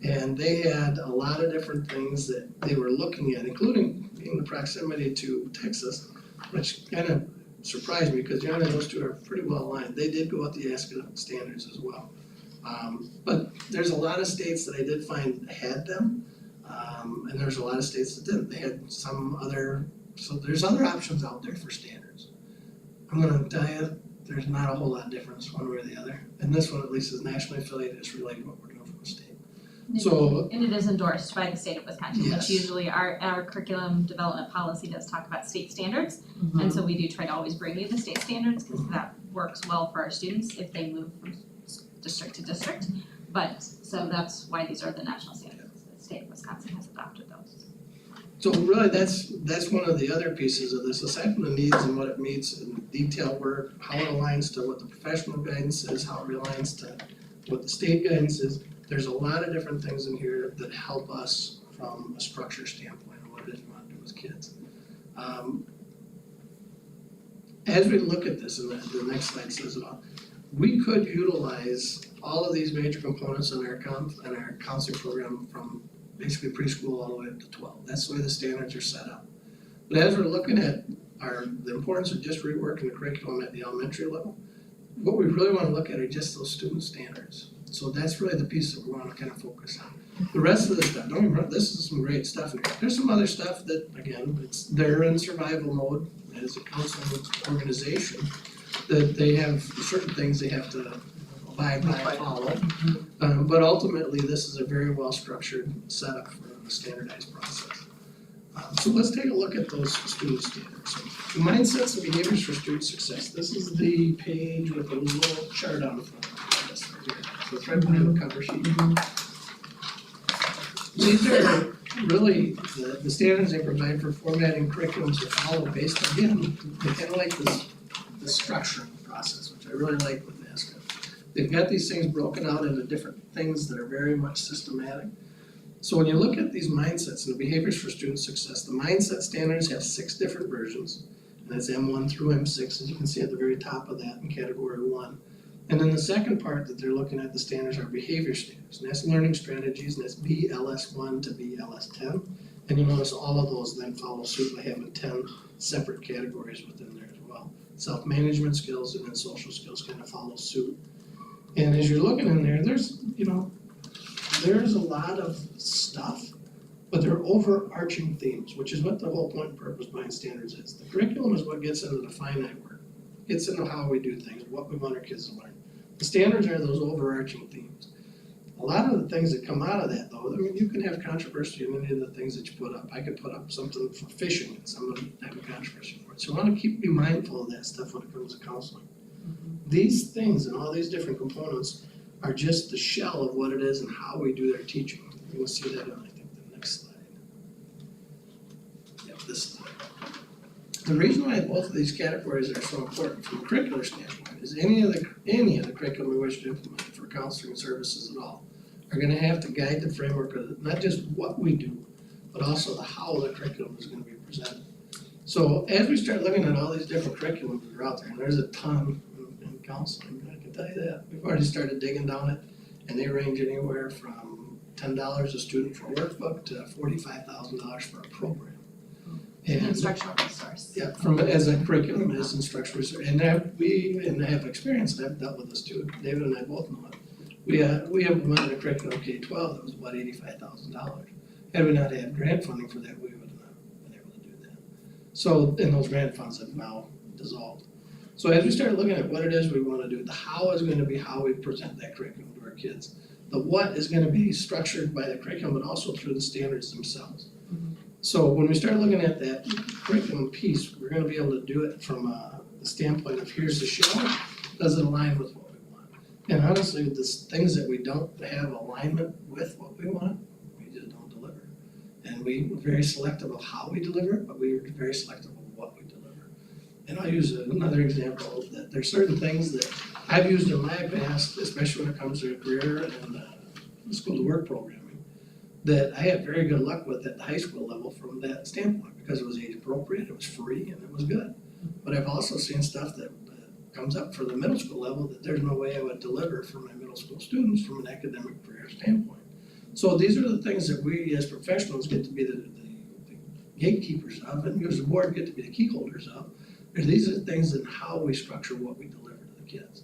And they had a lot of different things that they were looking at, including being the proximity to Texas, which kind of surprised me because generally those two are pretty well aligned. They did go with the ASCA standards as well. But there's a lot of states that I did find had them, and there's a lot of states that didn't. They had some other, so there's other options out there for standards. I'm gonna tell you, there's not a whole lot of difference one way or the other. And this one at least is nationally affiliated, it's related to what we're doing from the state. So, And it is endorsed by the state of Wisconsin, Yes. which usually our curriculum development policy does talk about state standards. And so we do try to always bring you the state standards, because that works well for our students if they move from district to district. But, so that's why these are the national standards, the state of Wisconsin has adopted those. so really that's one of the other pieces of this, aside from the needs and what it meets and detail work, how it aligns to what the professional guidance is, how it aligns to what the state guidance is. There's a lot of different things in here that help us from a structure standpoint of what it is we want to do with kids. As we look at this, and the next slide says it all, we could utilize all of these major components in our counseling program from basically preschool all the way up to 12. That's the way the standards are set up. But as we're looking at the importance of just reworking the curriculum at the elementary level, what we really want to look at are just those student standards. So that's really the piece that we want to kind of focus on. The rest of the stuff, don't get me wrong, this is some great stuff in here. There's some other stuff that, again, they're in survival mode as a counseling organization, that they have certain things they have to abide by and follow. But ultimately, this is a very well-structured setup for a standardized process. So let's take a look at those student standards. So, the mindsets and behaviors for student success. This is the page with a little chart on the front of this right here. So it's right behind the cover sheet. These are really, the standards they provide for formatting curriculums are followed based, again, they kind of like this structuring process, which I really like with ASCA. They've got these things broken out into different things that are very much systematic. So when you look at these mindsets and the behaviors for student success, the mindset standards have 6 different versions. And that's M1 through M6, as you can see at the very top of that in category 1. And then the second part that they're looking at, the standards, are behavior standards. And that's learning strategies, and that's BLS1 to BLS10. And you'll notice all of those then follow suit by having 10 separate categories within there as well. Self-management skills and then social skills kind of follow suit. And as you're looking in there, there's a lot of stuff, but they're overarching themes, which is what the whole point and purpose behind standards is. The curriculum is what gets into the finite work, gets into how we do things, what we want our kids to learn. The standards are those overarching themes. A lot of the things that come out of that, though, I mean, you can have controversy in any of the things that you put up. I could put up something for fishing and somebody have a controversy for it. So I want to be mindful of that stuff when it comes to counseling. These things and all these different components are just the shell of what it is and how we do their teaching. You will see that on, I think, the next slide. Yep, this slide. The reason why both of these categories are so important from a curricular standpoint is any of the curriculum we wish to implement for counseling services at all are gonna have to guide the framework of not just what we do, but also the how the curriculum is gonna be presented. So as we start looking at all these different curriculums that are out there, and there's a ton in counseling, I can tell you that. We've already started digging down it, and they range anywhere from $10 a student for a workbook to $45,000 for a program. And Instructional resource. yeah, as a curriculum, as instructional research, and I have experience, and I've dealt with this too, David and I both know it. We implemented a curriculum K-12 that was about $85,000. Had we not had grant funding for that, we would have not been able to do that. So, and those grant funds have now dissolved. So as we start looking at what it is we wanna do, the how is gonna be how we present that curriculum to our kids. The what is gonna be structured by the curriculum, but also through the standards themselves. So when we start looking at that curriculum piece, we're gonna be able to do it from the standpoint of here's the shell, does it align with what we want? And honestly, the things that we don't have alignment with what we want, we just don't deliver. And we're very selective of how we deliver it, but we're very selective of what we deliver. And I'll use another example, that there's certain things that I've used in my past, especially when it comes to career and school to work programming, that I had very good luck with at the high school level from that standpoint, because it was age appropriate, it was free, and it was good. But I've also seen stuff that comes up for the middle school level that there's no way I would deliver for my middle school students from an academic career standpoint. So these are the things that we as professionals get to be the gatekeepers of, and you as a board get to be the key holders of. And these are things in how we structure what we deliver to the kids.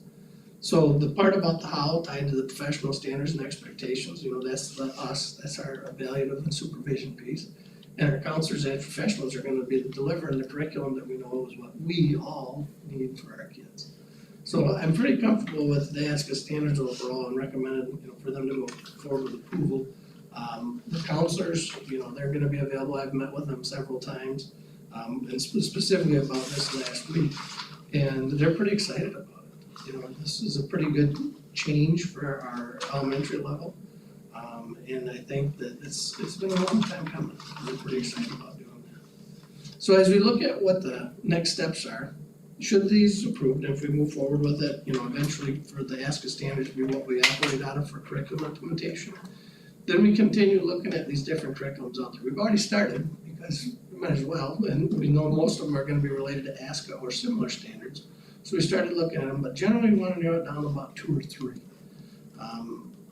So the part about the how tied to the professional standards and expectations, that's us, that's our evaluative and supervision piece. And our counselors and professionals are gonna be delivering the curriculum that we know is what we all need for our kids. So I'm pretty comfortable with the ASCA standards overall and recommended, for them to go forward with approval. The counselors, they're gonna be available, I've met with them several times, and specifically about this last week. And they're pretty excited about it. This is a pretty good change for our elementary level. And I think that it's been a long time coming. We're pretty excited about doing that. So as we look at what the next steps are, should these approved, if we move forward with it, eventually for the ASCA standards to be what we operate out of for curriculum implementation, then we continue looking at these different curriculums out there. We've already started, because we might as well, and we know most of them are gonna be related to ASCA or similar standards. So we started looking at them, but generally we wanna narrow it down to about 2 or 3.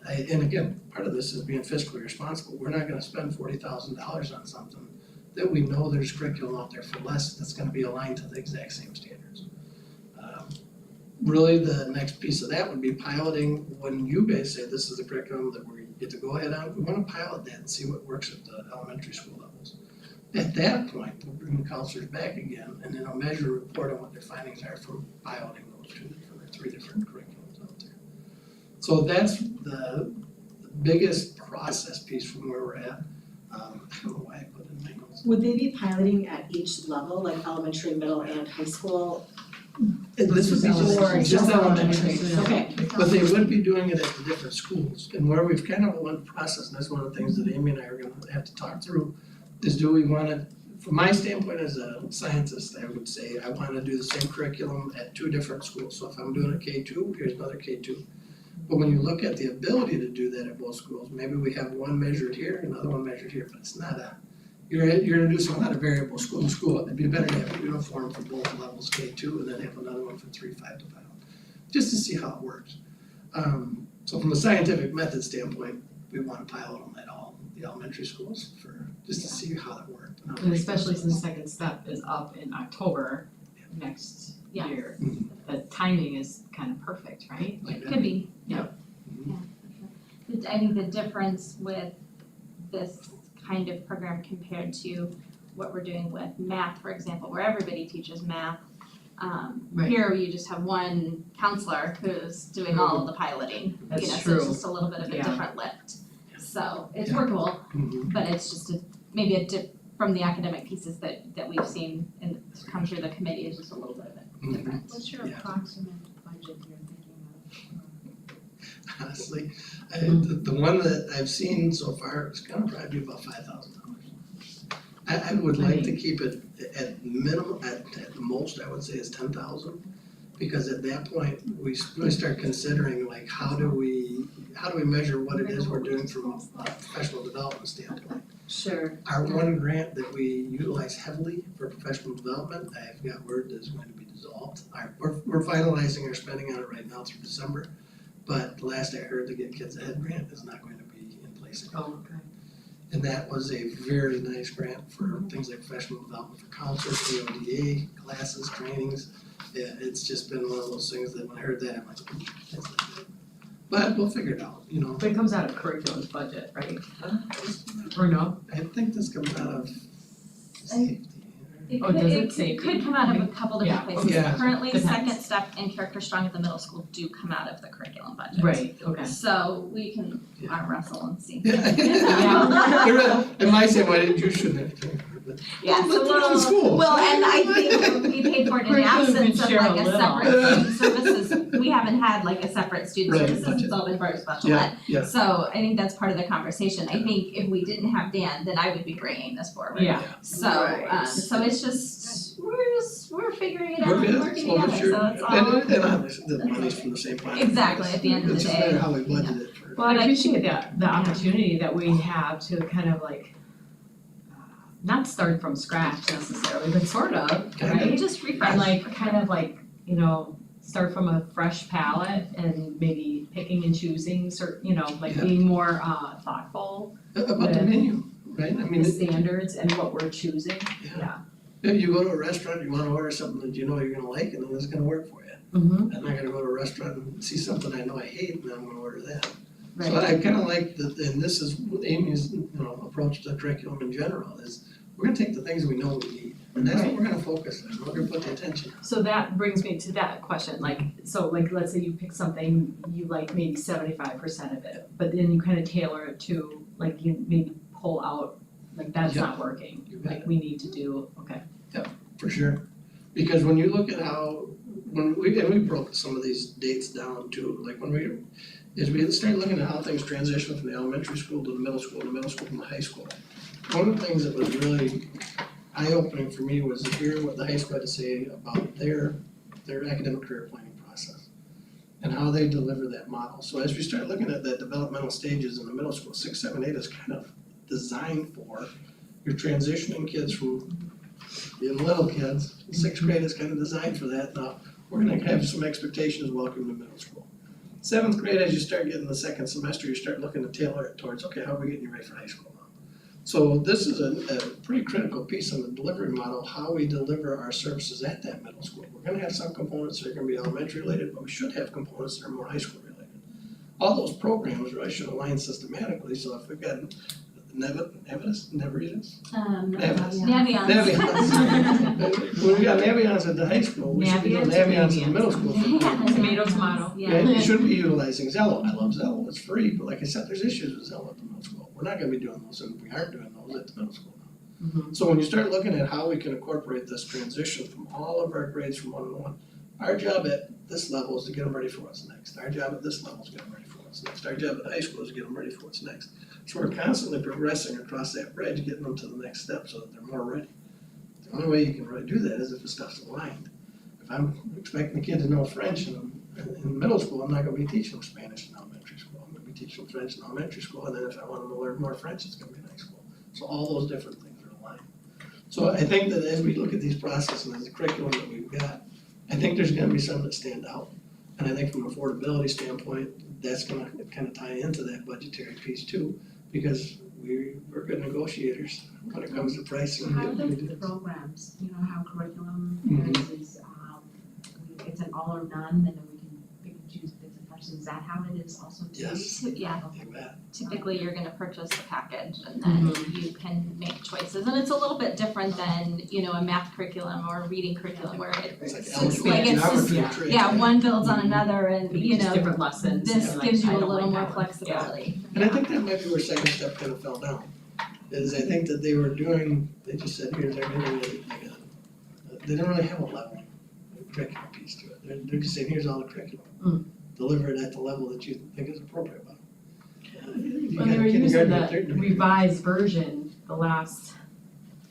And again, part of this is being fiscally responsible. We're not gonna spend $40,000 on something that we know there's curriculum out there for less that's gonna be aligned to the exact same standards. Really, the next piece of that would be piloting. When you guys say this is the curriculum that we get to go ahead on, we wanna pilot that and see what works at the elementary school levels. At that point, we'll bring the counselors back again, and then I'll measure a report on what their findings are from piloting those 2 different or 3 different curriculums out there. So that's the biggest process piece from where we're at. I don't know why I put it in my notes. Would they be piloting at each level, like elementary, middle, and high school? And this would be just elementary. Okay. But they would be doing it at the different schools, and where we've kind of went process, and that's one of the things that Amy and I are gonna have to talk through, is do we wanna, from my standpoint as a scientist, I would say, I wanna do the same curriculum at two different schools, so if I'm doing a K2, here's another K2. But when you look at the ability to do that at both schools, maybe we have one measured here, another one measured here, but it's not a, you're introducing a lot of variables school to school, it'd be better to have a uniform for both levels K2 and then have another one for 3, 5 to 5, just to see how it works. So from a scientific method standpoint, we wanna pilot them at all the elementary schools for, just to see how it worked. how it And works. especially since second step is up in October next Yeah. year. Mhm. The timing is kind of perfect, right? Like Could be. Yeah. Mhm. I think the difference with this kind of program compared to what we're doing with math, for example, where everybody teaches math. Right. Here you just have one counselor who's doing all of the piloting, That's so true. it's just a little bit of a Yeah. different lift. So it's Yeah. workable, Mhm. but it's just maybe a dip from the academic pieces that we've seen and come through the committee is just a little bit of a Mhm. difference. What's your Yeah. approximate budget you're thinking of? Honestly, the one that I've seen so far is gonna probably be about $5,000. I would like to keep it at minimum, at the most, I would say is 10,000. Because at that point, we really start considering like, how do we measure what it is we're doing from a professional development standpoint? Sure. Our one grant that we utilize heavily for professional development, I've got word that is going to be dissolved. We're finalizing our spending on it right now through December, but the last I heard, the Get Kids Ahead grant is not going to be in place anymore. Oh, okay. And that was a very nice grant for things like professional development for counselors, PODA, classes, trainings. Yeah, it's just been one of those things that when I heard that, I'm like, that's not good. But we'll figure it out, you know. But it comes out of curriculum's budget, right? Or no? I think this comes out of safety. It Oh, could, does it it say- could come out of a couple different Yeah, places. yeah. Currently, Depends. Second Step and Character Strong at the middle school do come out of the curriculum budget. Right, okay. So we can Yeah. arm wrestle and see. Yeah. You're right. In my standpoint, you shouldn't have to. But Yeah, Let's so put it on the we'll, schools. well, and I think we paid for it in Curriculum can absence of share like a a little. separate student services. We haven't had like a separate student Right, services, budget. it's all been part of special ed. Yeah, yeah. So I think that's part of the conversation. I think if we didn't have Dan, then I would be bringing this forward. Yeah. So, Right. so it's just, we're figuring it out, We're and good, working so together, sure. so it's all. And obviously, the money's from the same pot. Exactly, at the end of the It's just day. better how we budget it for. Well, I appreciate the opportunity that we have to kind of like, not start from scratch necessarily, but sort of, Kind of. right? Just refresh. And like, kind of like, you know, start from a fresh palette and maybe picking and choosing certain, you know, like Yeah. being more thoughtful, About the menu, right? I mean, the standards and what we're choosing, yeah. if you go to a restaurant, you wanna order something that you know you're gonna like, and then it's gonna work for you. Mm-hmm. I'm not gonna go to a restaurant and see something I know I hate, and then I'm gonna order that. So Right, I kinda like that, and this is Amy's, approach to curriculum in general, is we're gonna take the things we know we need, and that's what Right. we're gonna focus on, we're gonna put the attention on. so that brings me to that question, like, so like, let's say you pick something, you like maybe 75% of it, but then you kind of tailor it to, like, you maybe pull out, like, that's Yeah. not working, You got like, we need to do, okay. For sure, because when you look at how, and we broke some of these dates down too, like when we started looking at how things transition from the elementary school to the middle school, the middle school from the high school. One of the things that was really eye-opening for me was to hear what the high school had to say about their academic career planning process and how they deliver that model. So as we start looking at the developmental stages in the middle school, 6, 7, 8 is kind of designed for your transitioning kids from being little kids. 6th grade is kind of designed for that. Now, we're gonna have some expectations welcome to middle school. 7th grade, as you start getting the second semester, you start looking to tailor it towards, okay, how are we getting you ready for high school now? So this is a pretty critical piece in the delivery model, how we deliver our services at that middle school. We're gonna have some components that are gonna be elementary related, but we should have components that are more high school related. All those programs really should align systematically, so if we've got Navitas, Naviance. When we got Naviance at the high school, we should be doing Naviance in the middle school. Tomato, tomato. Yeah. Right, you shouldn't be utilizing Zello, I love Zello, it's free, but like I said, there's issues with Zello at the middle school, we're not gonna be doing those, and we aren't doing those at the middle school now. Mhm. So when you start looking at how we can incorporate this transition from all of our grades from 1 to 1, our job at this level is to get them ready for what's next. Our job at this level is to get them ready for what's next. Our job at high school is to get them ready for what's next. So we're constantly progressing across that bridge, getting them to the next step so that they're more ready. The only way you can really do that is if the stuff's aligned. If I'm expecting a kid to know French in middle school, I'm not gonna be teaching them Spanish in elementary school. I'm gonna be teaching them French in elementary school, and then if I want them to learn more French, it's gonna be in high school. So all those different things are aligned. So I think that as we look at these processes and the curriculum that we've got, I think there's gonna be some that stand out. And I think from an affordability standpoint, that's gonna kind of tie into that budgetary piece too, because we're good negotiators when it comes to pricing. How We do do- the programs, you know, how curriculum Mhm. is, it's an all or none, and then we can pick and choose bits and parts, is that how it is also too? Yes. Yeah, You bet. typically you're gonna purchase the package and then you can make choices. And it's a little bit different than, you know, a math curriculum or a reading curriculum where It's like it's algebra, like it's just, geometry, trade. yeah, one builds on another and, Maybe you just know, different lessons. this and like, gives you I a don't little like more that one. flexibility. And I think that might be where Second Step kind of fell down, is I think that they were doing, they just said, here's everything, they didn't really have a level curriculum piece to it. They're just saying, here's all the curriculum. Deliver it at the level that you think is appropriate about it. You When they got were using kindergarten the and third grade. revised version the last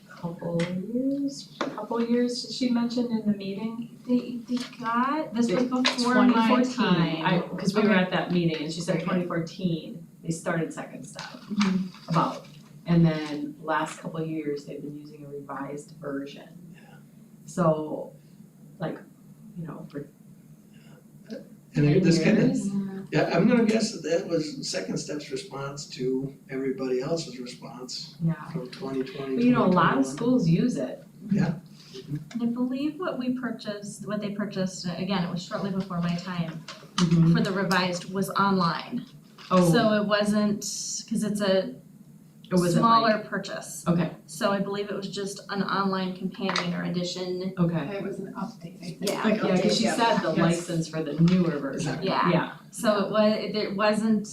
couple years, she mentioned in the meeting. They got, this was They- before my time. Cause we were Okay. at that meeting and she said Very good. 2014, they started Second Step Mhm. about. And then last couple of years, they've been using a revised version. Yeah. So, like, you know, for And this kind of, years. yeah, I'm gonna guess that was Second Step's response to everybody else's response Yeah, from 2020, but you know, a lot of 2021. schools use it. I believe what they purchased, again, it was shortly before my time, Mm-hmm. for the revised was online. Oh, So it wasn't, cause it's a it wasn't smaller like, purchase. okay, So I believe it was just an online companion or edition. okay. It was an update, I think. Yeah. Like Yeah, cause she update, said the Yes. license for the newer version. Yeah. Yeah, So it wasn't,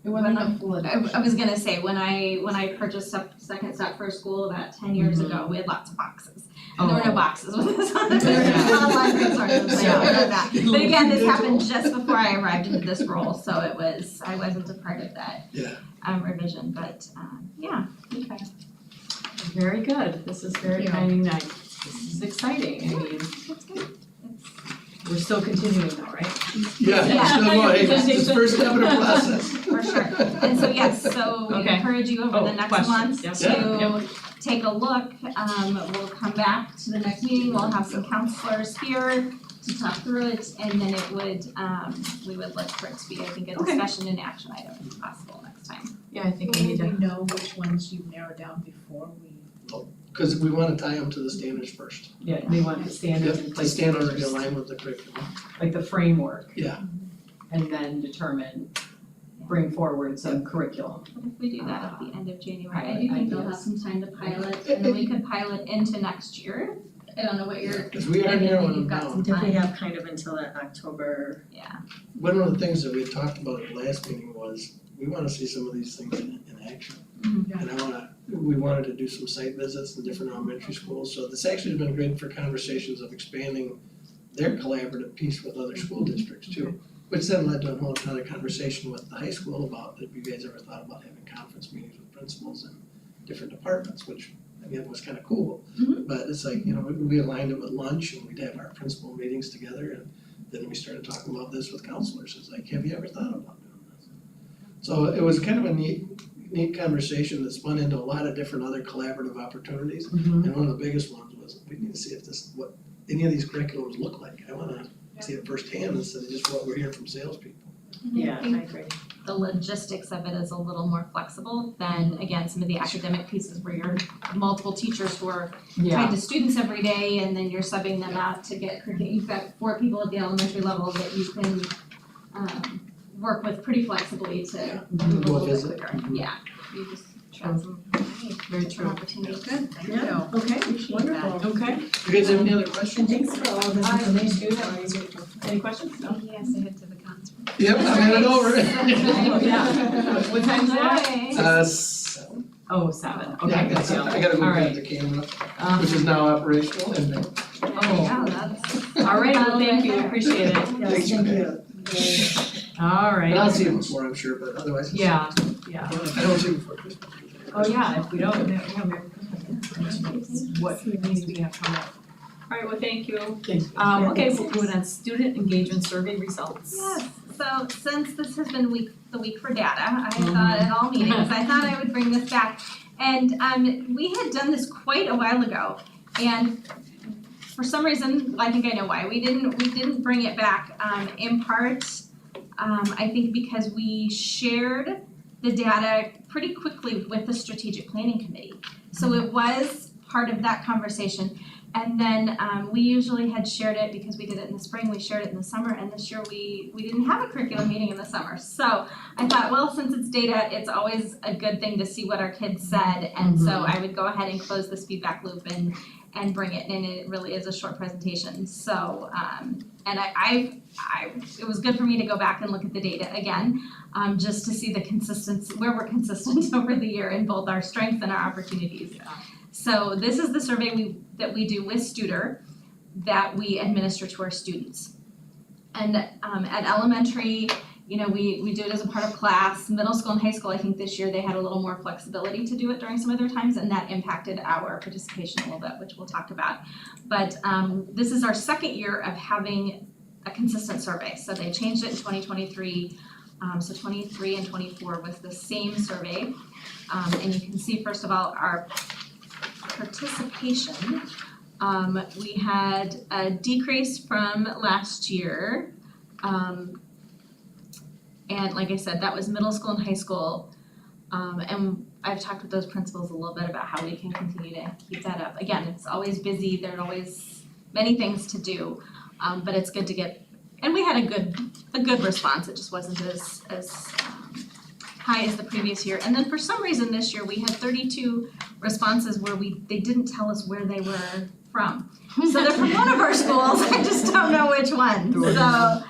It wasn't When a full edition. I was gonna say, when I purchased Second Step for school about 10 years Mhm. ago, we had lots of boxes. And there were Oh. no boxes with this on, there Yeah. were online resources, so Yeah. I know that. But again, this Digital. happened just before I arrived into this role, so I wasn't a part of that Yeah. revision, but yeah, okay. very good. This is very Thank kind of nice. This is exciting. I mean, That's good. we're still continuing though, right? Yeah, Yeah. still going, hey, it's the first step in the process. For sure. And so yes, so we Okay. encourage you over Oh, the next questions, month yep. to take a look. We'll come back to the next meeting, we'll have some counselors here to talk through it, and then it would, we would look for it to be, I think, a Okay. discussion and action item if possible next time. Yeah, I think we need Will to. we know which ones you've narrowed down before we? Cause we wanna tie them to the standards first. Yeah, they want the standards in The place standards be first, aligned with the curriculum. like the framework. Yeah. And then determine, bring forward some curriculum. But if we do that at the end of January, I Pilot do think they'll have ideas. some time to pilot, and then we could pilot into next year. I don't know what your, Cause we are and then narrowing them you've got some down. If we time. have kind of until that October. One of the things that we talked about at the last meeting was, we wanna see some of these things in action. Mhm. And we wanted to do some site visits in different elementary schools, so this actually has been great for conversations of expanding their collaborative piece with other school districts too. Which then led to a whole ton of conversation with the high school about, if you guys ever thought about having conference meetings with principals and different departments, which again was kinda cool. Mhm. But it's like, you know, we aligned it with lunch and we'd have our principal meetings together, and then we started talking about this with counselors, it's like, have you ever thought about doing this? So it was kind of a neat conversation that spun into a lot of different other collaborative opportunities. Mm-hmm. And one of the biggest ones was, we need to see if what any of these curriculums look like. I wanna see it firsthand instead of just what we're hearing from salespeople. I think the logistics of it is a little more flexible than, again, some of the academic pieces where you're multiple teachers who are Yeah, tied to students every day, and then you're subbing them out to get curriculum. You've got 4 people at the elementary level that you can work with pretty flexibly to move a Go little bit visit. quicker. Yeah, you just got some very some true. opportunities. Good, thank you. Yeah, okay, wonderful. Okay. You guys have any other questions? Thanks for all this information. Any questions? No? Yes, I head to the conference. Yep, I made it over. Oh, yeah. What time's that? 7. Oh, 7, Yeah, okay, good deal. I gotta go All grab right. the camera, which is now operational and Yeah, that's All right, well, All thank you, right. appreciate it. Yes, thank you. All right. And I'll see you before, I'm sure, but otherwise. it's- Yeah, yeah. If I don't see you before Christmas. Oh, yeah, if we don't, then we have Merry Christmas. What meetings we have coming up? All right, well, thank you. Thanks. Okay, we'll do it on student engagement survey results. Yes, so since this has been the week for data, I thought at all meetings, I thought I would bring this back. And we had done this quite a while ago, and for some reason, I think I know why, we didn't bring it back, in part, I think because we shared the data pretty quickly with the strategic planning committee. So it was part of that conversation. And then we usually had shared it because we did it in the spring, we shared it in the summer, and this year we didn't have a curriculum meeting in the summer. So I thought, well, since it's data, it's always a good thing to see what our kids said, and so I would go ahead and close this feedback loop and bring it, and it really is a short presentation. So and it was good for me to go back and look at the data again, just to see the consistency, where we're consistent over the year in both our strengths and our opportunities. So this is the survey that we do with Studer that we administer to our students. And at elementary, you know, we do it as a part of class. Middle school and high school, I think this year they had a little more flexibility to do it during some of their times, and that impacted our participation a little bit, which we'll talk about. But this is our second year of having a consistent survey. So they changed it in 2023. So 23 and 24 was the same survey. And you can see, first of all, our participation, we had a decrease from last year. And like I said, that was middle school and high school. And I've talked with those principals a little bit about how we can continue to keep that up. Again, it's always busy, there are always many things to do, but it's good to get, and we had a good response, it just wasn't as high as the previous year. And then for some reason this year, we had 32 responses where they didn't tell us where they were from. So they're from one of our schools, I just don't know which one. So,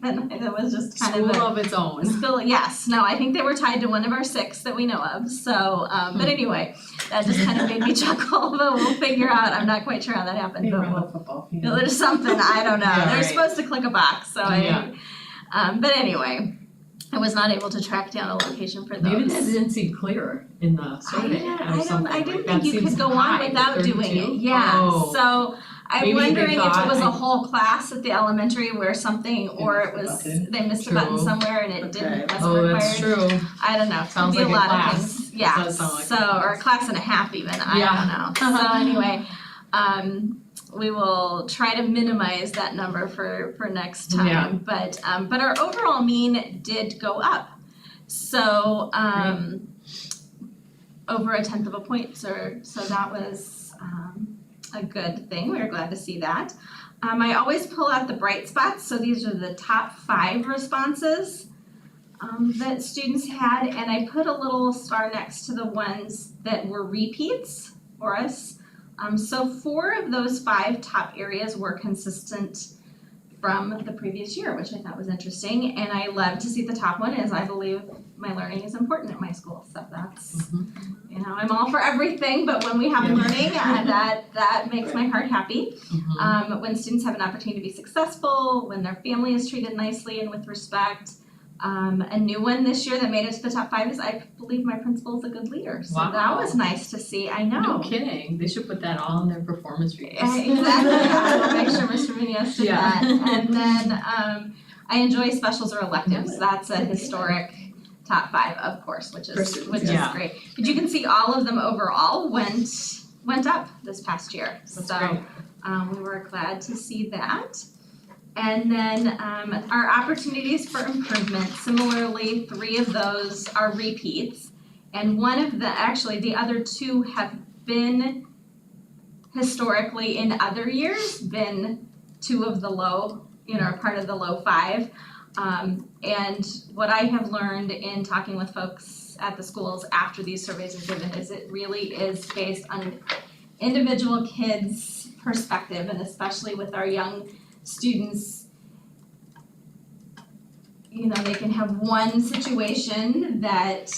and it was just kind of School of its own. Still, yes, no, I think they were tied to one of our 6 that we know of, so, but anyway, that just kind of made me chuckle, but we'll figure out, I'm not quite sure how that happened, They but were on we'll, the football field. there's something, I don't know, Yeah, they're right. supposed to click a box, so Yeah. but anyway, I was not able to track down a location for those. Maybe that didn't seem clear in the survey or something. I didn't like think that you seems could go on high, without doing 32? it, yeah, Oh. so I'm Maybe they wondering if it thought was a whole class at the elementary where something, or it was, they missed a button True. somewhere and it didn't, Okay. wasn't Oh, required. that's true. I don't know, it could Sounds be a like a lot of class. things, yeah, Does sound like a so, or a class and a half even, I Yeah. don't know. So anyway, we will try to minimize that number for next time, Yeah. but our overall mean did go up. So, over 1/10 of a point, so that was, a good thing, we were glad to see that. I always pull out the bright spots, so these are the top 5 responses that students had, and I put a little star next to the ones that were repeats for us. So 4 of those 5 top areas were consistent from the previous year, which I thought was interesting, and I love to see the top one is I believe my learning is important at my school, so that's, you know, I'm all for everything, but when we have learning, that makes my heart happy. When students have an opportunity to be successful, when their family is treated nicely and with respect. A new one this year that made it to the top 5 is I believe my principal is a good leader, so that Wow. was nice to see, I know. No kidding, they should put that all in their performance reviews. Exactly, I will make sure Mr. Munoz did Yeah. that. And then I enjoy specials or electives, that's a historic top 5, of course, which is Yeah. great. But you can see all of them overall went up this past year, That's so great. we were glad to see that. And then our opportunities for improvement, similarly, 3 of those are repeats. And the other 2 have been historically in other years, been 2 of the low, part of the low 5. And what I have learned in talking with folks at the schools after these surveys are given is it really is based on individual kids' perspective, and especially with our young students, they can have one situation that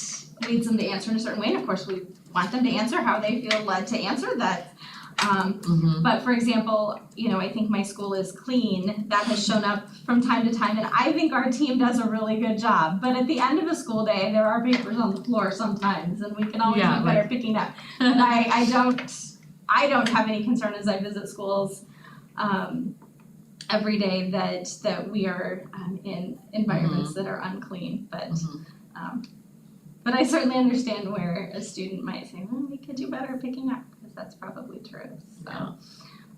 leads them to answer in a certain way, and of course we want them to answer how they feel led to answer that. But for example, you know, I think my school is clean, that has shown up from time to time, and I think our team does a really good job. But at the end of a school day, there are papers on the floor sometimes, and we can always Yeah, be better picking up. But I don't have any concern as I visit schools every day that we are in environments that are unclean, but I certainly understand where a student might say, well, we could do better at picking up, because that's probably true, so.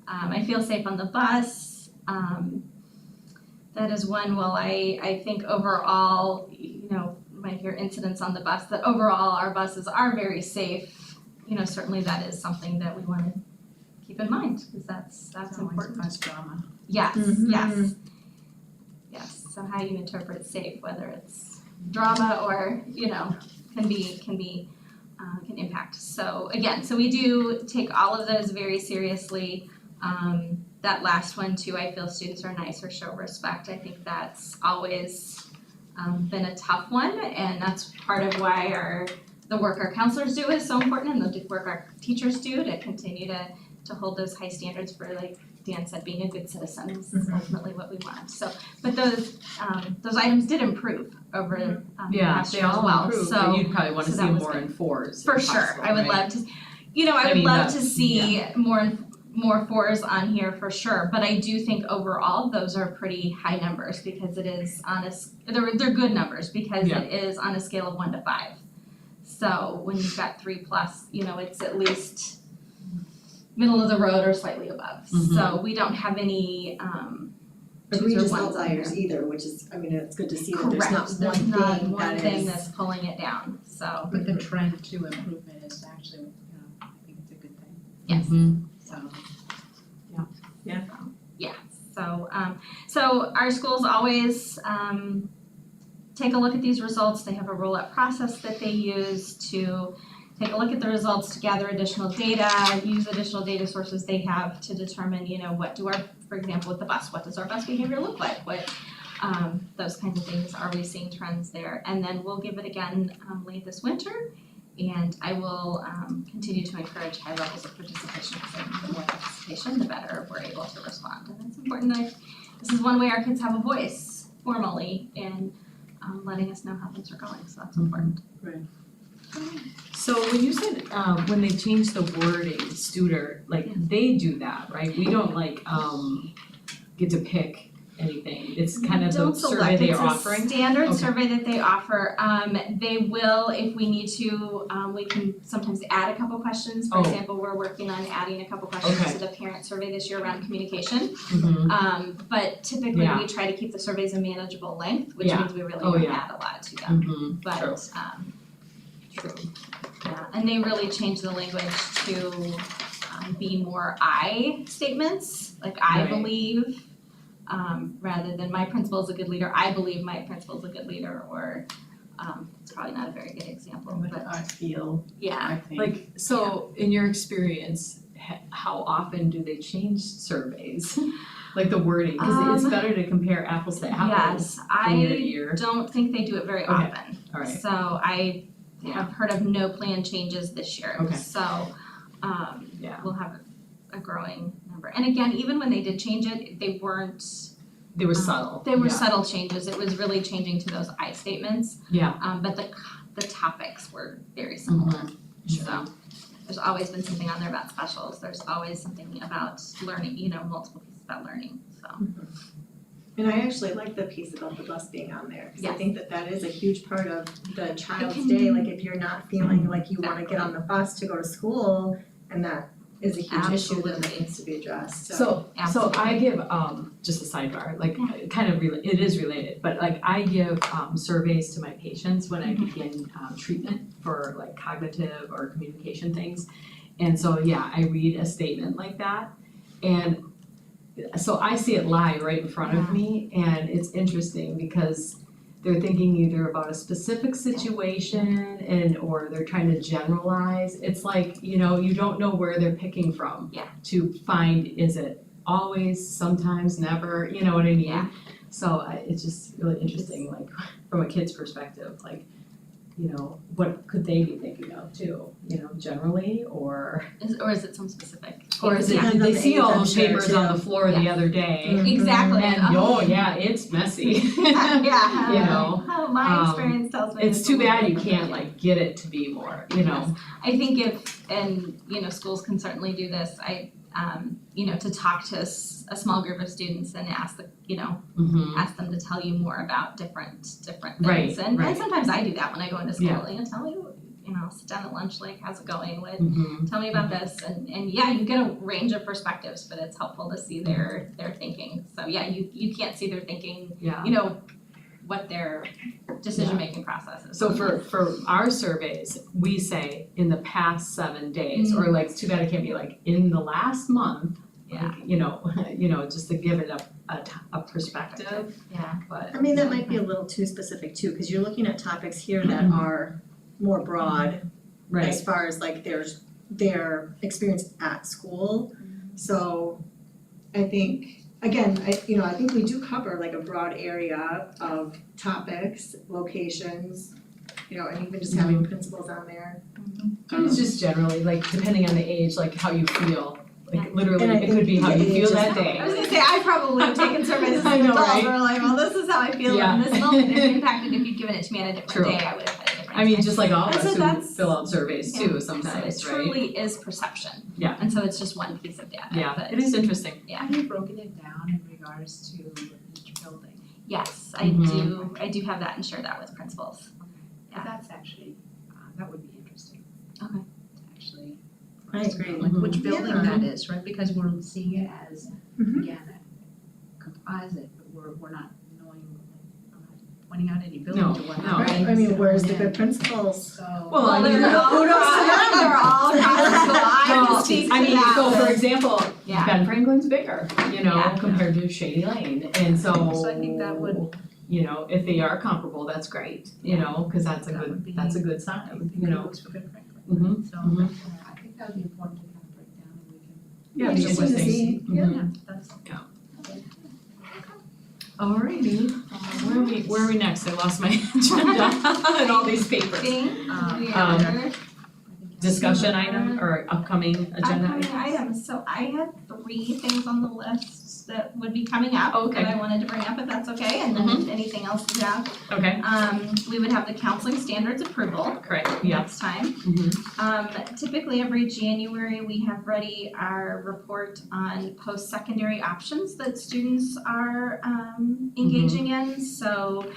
I feel safe on the bus, that is one. Well, I think overall, you know, you might hear incidents on the bus, that overall our buses are very safe. You know, certainly that is something that we wanna keep in mind, because that's important. Bus drama. Yes, Mhm. yes. Yes, so how you interpret safe, whether it's drama or, you know, can impact. So again, so we do take all of those very seriously. That last one too, I feel students are nice or show respect. I think that's always been a tough one, and that's part of why the work our counselors do is so important, and the work our teachers do to continue to hold those high standards for, like Dan said, being a good citizen is ultimately what we want. So, but those items did improve over last they year as all well. improved, So but you'd probably wanna so see that them was more good. in fours for if sure, possible, I would right? love to, you know, I I would mean, love that's- to see more fours on here for sure, but I do think overall those are pretty high numbers, because it is they're good numbers, because Yeah. it is on a scale of 1 to 5. So when you've got 3+, you know, it's at least middle of the road or slightly above. So we don't have any twos or Egregious ones on outliers here. either, which is, I mean, it's good to see that there's not Correct, there's not one one thing thing that that's pulling it down, so But the trend to improvement is actually, I think it's a good thing, yes. so. So our schools always take a look at these results. They have a roll-up process that they use to take a look at the results, to gather additional data, use additional data sources they have to determine, you know, for example, with the bus, what does our bus behavior look like? What those kinds of things, are we seeing trends there? And then we'll give it again late this winter. And I will continue to encourage high levels of participation, because I think the more participation, the better we're able to respond. And it's important that this is one way our kids have a voice formally in letting us know how things are going, so that's important. So when you said, when they changed the wording, Studer, like, they do that, right? We don't get to pick anything, it's kind of the Don't survey select, they're it's offering? a standard Okay. survey that they offer. They will, if we need to, we can sometimes add a couple questions. For Oh. example, we're working on adding a couple questions Okay. to the parent survey this year around communication. Mhm. But typically Yeah. we try to keep the surveys a manageable length, which Yeah. means we really Oh, don't yeah. add a lot to them. Mhm. But True. yeah, and they really changed the language to be more I statements, like I Right. believe, rather than my principal is a good leader, I believe my principal is a good leader, or it's probably not a very good example, With but I feel, yeah. I think. Like, so in your experience, how often do they change surveys? Like the wording, cause it's better to compare apples to apples Yes, from year to I year. don't think they do it very Okay. often. Alright. So I Yeah. have heard of no plan changes this year. Okay. So Yeah. we'll have a growing number. And again, even when they did change it, they weren't They were subtle. they were Yeah. subtle changes. It was really changing to those I statements. Yeah. But the topics were very similar. Mm-hmm. So there's always been something on there about specials. There's always something about learning, you know, multiple pieces about learning, so. And I actually like the piece about the bus being on there, because I Yes. think that is a huge part of the child's can- day, like if you're not feeling like you wanna get on the bus to go to school, and that is a huge issue that Absolutely. needs to be addressed, So I Absolutely. give just a sidebar, like kind of it is related, but like I give surveys to my patients when I begin treatment for like cognitive or communication things. And so yeah, I read a statement like that, and so I see it live right in front of me, and it's interesting because they're thinking either about a specific situation or they're trying to generalize. It's like, you know, you don't know where they're picking from to find, is it always, sometimes, never, you know what I mean? Yeah. So it's just really interesting, like from a kid's perspective, like what could they be thinking of too, generally, or Is it some specific? or is it, Yeah. did they see all those I'm sure, papers on the floor the other day? Exactly. And oh yeah, it's messy. Yeah. You know, Oh, my experience tells me. it's too bad you can't like get it to be more, I think schools can certainly do this, to talk to a small group of students and ask ask them to tell you more about different things. Right, And right. sometimes I do that when I go into school, Yeah. tell me, sit down at lunch, like, how's it going with, Mhm. tell me about this, and yeah, you get a range of perspectives, but it's helpful to see their thinking. So yeah, you can't see their thinking, Yeah. what their decision-making process is. So for our surveys, we say in the past 7 days, or like, it's too bad it can't be like in the last month. Yeah. Like, just to give it a perspective, Yeah. but. I mean, that might be a little too specific too, because you're looking at topics here that are more broad Right, as far as like their experience at school. So I think, again, I think we do cover like a broad area of topics, locations, and even just having principals on there. and it's just generally, like, depending on the age, like how you feel, like literally, And I it could be think how the you age feel is that how- day. I was gonna say, I probably have taken surveys as I an know, adult, right? where like, well, this is how I feel Yeah. in this moment, and impacted if you'd given it to me on a different True. day, I would have had a different. I mean, just like all of And us so who that's- fill out surveys Yeah. too So sometimes, it right? truly is perception. Yeah. And so it's just one piece of data, Yeah, but it is interesting. Have you broken it down in regards to each building? yes, I do have that and share that with principals. Yeah. That's actually, that would be interesting. Okay. To actually. I agree. Like which building Yeah. that is, right? Because we're seeing it as, Mhm. again, a composite, but we're not knowing, I'm not pointing out any buildings or whatnot. No. Right, I mean, where's the good principals? So. Well, I mean, they're all kudos to them. they're all across the school. I Well, can speak to I mean, that. so for example, Yeah. Ben Franklin's bigger, Yeah. compared to Shady Lane, and so. So I think that would- If they are comparable, that's great, cause that's a That good, would be- that's a good I sign, think it works for Ben Franklin. Mhm, So mhm. I think that would be important to kind of break down and we can. Yeah, it'd be Interesting to interesting. see. Mhm. That's. Alrighty, where are we next? I lost my agenda and all these papers. Think we Um, are Discussion item or upcoming agenda upcoming item? items. So I had 3 things on the list that would be coming up Okay. that I wanted to bring up, if that's okay, and then anything else you have. Okay, We would have the counseling standards approval correct, yeah. next time. Mhm. Typically every January, we have ready our report on post-secondary options that students are engaging in. So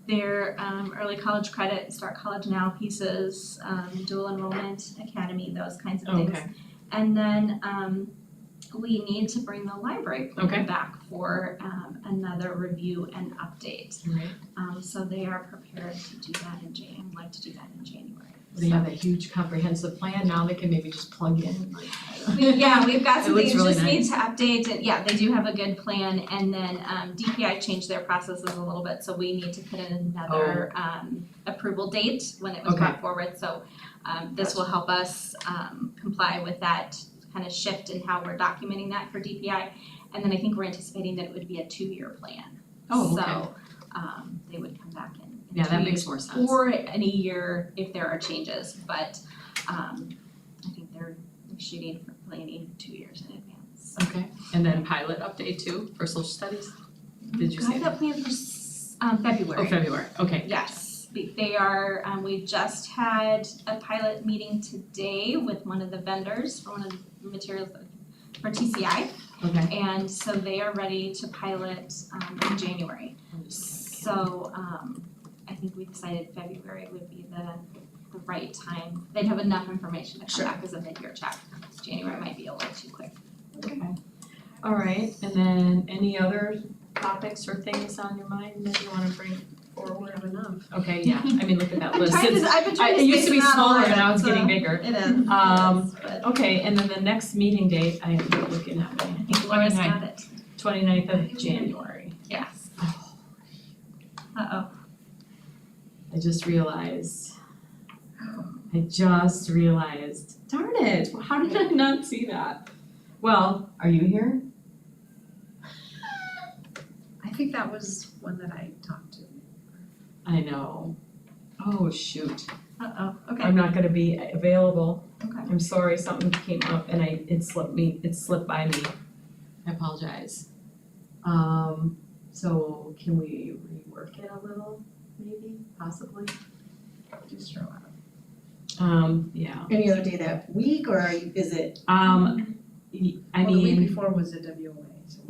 their early college credit, start college now pieces, dual enrollment academy, those kinds of things. Okay, And then we need to bring the library plan Okay. back for another review and update. alright. So they are prepared to do that in January, like to do that in January. They have a huge comprehensive plan, now they can maybe just plug in, like, I don't know. Yeah, we've got It some looks things, really just need to update it, yeah, they do have a good plan, and then DPI changed their processes a little bit, so we need to put in another approval date when it was Okay. brought forward, so this will help us comply with that kind of shift in how we're documenting that for DPI, and then I think we're anticipating that it would be a 2-year plan. Oh, okay. So they would come back in Yeah, 2 that years, makes more sense. or in a year if there are changes, but I think they're shooting for planning 2 years in advance. So. Okay, and then pilot update too for social studies? Did you say I have that planned for February. Oh, February, okay. Yes, they are, we just had a pilot meeting today with one of the vendors for one of the materials for TCI, Okay. and so they are ready to pilot in January. So I think we decided February would be the right time. They'd have enough information to come back as a mid-year check. January might be a little too quick. Okay. Alright, and then any other topics or things on your mind that you wanna bring forward? Okay, yeah, I mean, look at that list. I've been trying to It used to be space them out a smaller, lot, but now it's so- getting bigger. It is. But Okay, and then the next meeting date, I am looking at I think Laura's got it. 29th of January. Yes. Uh-oh. I just realized, darn it, how did I not see that? Well, are you here? I think that was one that I talked to. I know. Oh, shoot, Okay. I'm not gonna be available. Okay. I'm sorry, something came up and it slipped by me. I apologize. So can we rework it a little, maybe, possibly? Just throw out. Yeah, Any other day that week, or is it, I Well, the week mean, before was the WOA, so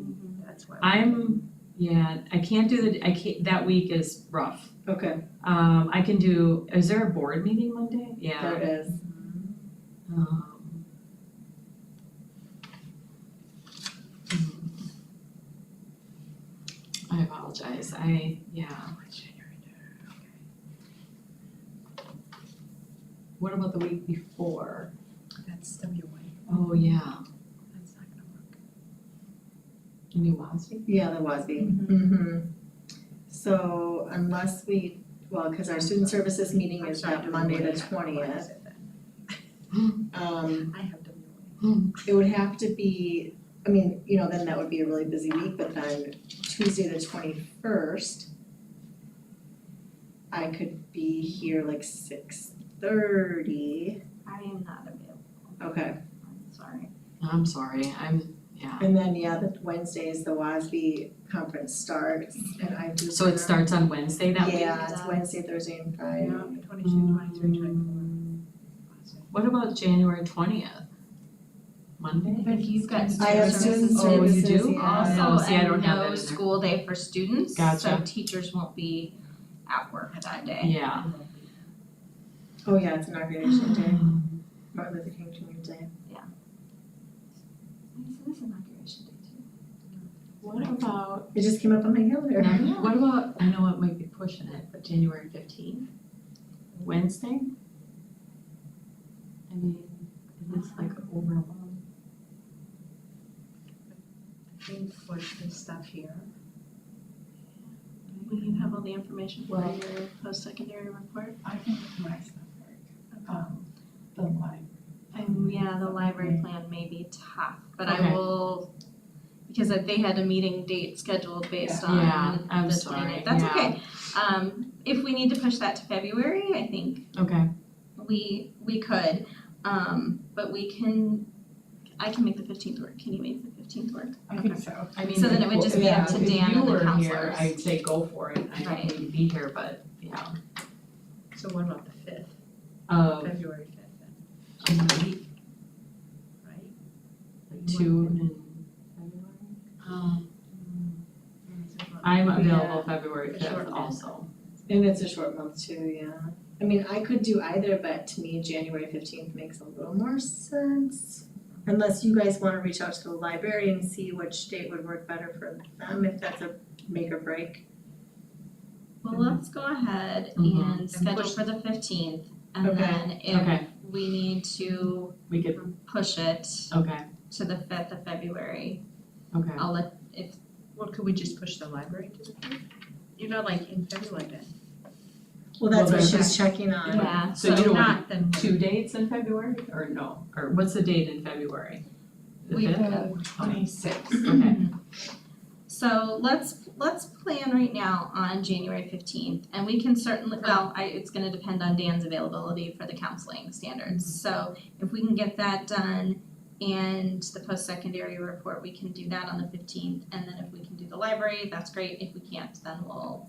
that's why. I can't do that week is rough. okay, I can do, is there a board meeting Monday? Yeah. there it is. Um, I apologize, What about the week before? That's WOA, Oh, yeah, that's not gonna work. New WASB? Yeah, the WASB. Mm-hmm. So unless we, well, cause our student services meeting is that Monday the 20th. I have WOA. It would have to be, I mean, you know, then that would be a really busy week, but then Tuesday the 21st, I could be here like 6:30. I am not available, Okay. I'm sorry. I'm sorry, And then, yeah, the Wednesday is the WASB conference starts, and I do. So it starts on Wednesday that week? Yeah, it's Wednesday, Thursday, and Friday. Yeah, 22, 23, 24. What about January 20th? Monday? But he's got I have student student services. Oh, you do? yeah. Oh, Also, see, I don't and have that no in there. school day for students, so Gotcha. teachers won't be at work that day. Yeah. Oh, yeah, it's inauguration day, Martin Luther King Jr. Day. So this is inauguration day too. What about, It just came up on my calendar. what about, I know it might be pushing it, but January 15th? Wednesday? I mean, it is like over a month. I think push this stuff here. Will you have all the information for Well- your post-secondary report? I can look my stuff the line. Yeah, the library plan may be tough, but I Okay. will, because they had a meeting date scheduled based on Yeah, I'm the sorry, 29th. That's yeah. okay. If we need to push that to February, I think Okay. we could, but I can make the 15th work. Can you make the 15th work? I think so. I mean, So then it would just be up to Dan and the If you were here, counselors. I'd say go for it, I Right. don't need to be here, but So what about the 5th, February 5th then, maybe right? like 2 in February. I'm I'm available February The short 5th month. also. And it's a short month too, yeah. I mean, I could do either, but to me, January 15th makes a little more sense. Unless you guys wanna reach out to the library and see which date would work better for them, if that's a make or break. Well, let's go ahead Mhm. and schedule push- for the 15th, and Okay. then if Okay, we need to we could, push it okay, to the 5th of February, okay. I'll let, if, Well, could we just push the library to the 5th? You're not like in February then? Well, that's Well, what then- she's checking on. yeah, So you don't want Not then. 2 dates in February, or no, or what's the date in February? The We 5th? 26. Okay, So let's plan right now on January 15th, and we can certainly, it's gonna depend on Dan's availability for the counseling standards. So if we can get that done and the post-secondary report, we can do that on the 15th, and then if we can do the library, that's great. If we can't, then we'll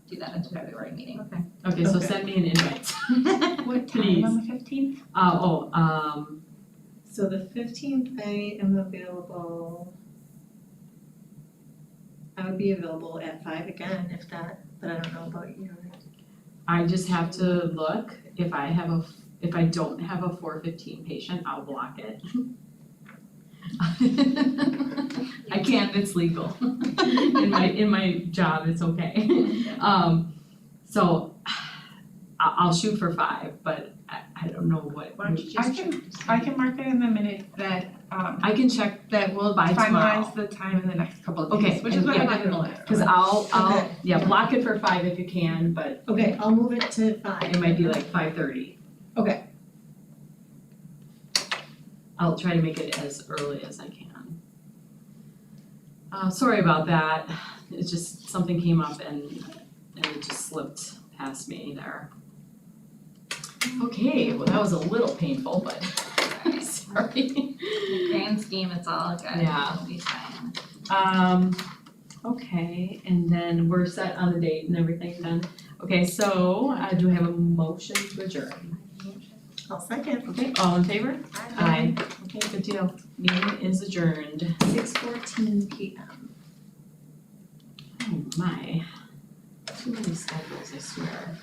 do that at the February meeting. okay, so Okay. send me an invite. What Please. time on the 15th? So the 15th, I am available. I would be available at 5 again, if that, but I don't know about you. I just have to look, if I don't have a 4:15 patient, I'll block it. I can't, it's legal. In my job, it's okay. So I'll shoot for 5, but I don't know what. Why don't you I just can- check to see? I can mark it in the minute that I can check, that we'll By tomorrow. finalize the time in the next couple of Okay, days, which is and what I yeah, have in the list. cause I'll, Okay. yeah, block it for 5 if you can, but Okay, I'll move it to 5. it might be like 5:30. Okay. I'll try to make it as early as I can. Sorry about that, it's just, something came up and it just slipped past me there. Okay, well, that was a little painful, but sorry. In the grand scheme, it's all good. Yeah. It'll be fine. Okay, and then we're set on the date and everything then. Okay, so do we have a motion to adjourn? I'll second. Okay, all in favor? Aye. Okay, good deal. Meeting is adjourned. 6:14 p.m. Oh my. Too many schedules, I swear.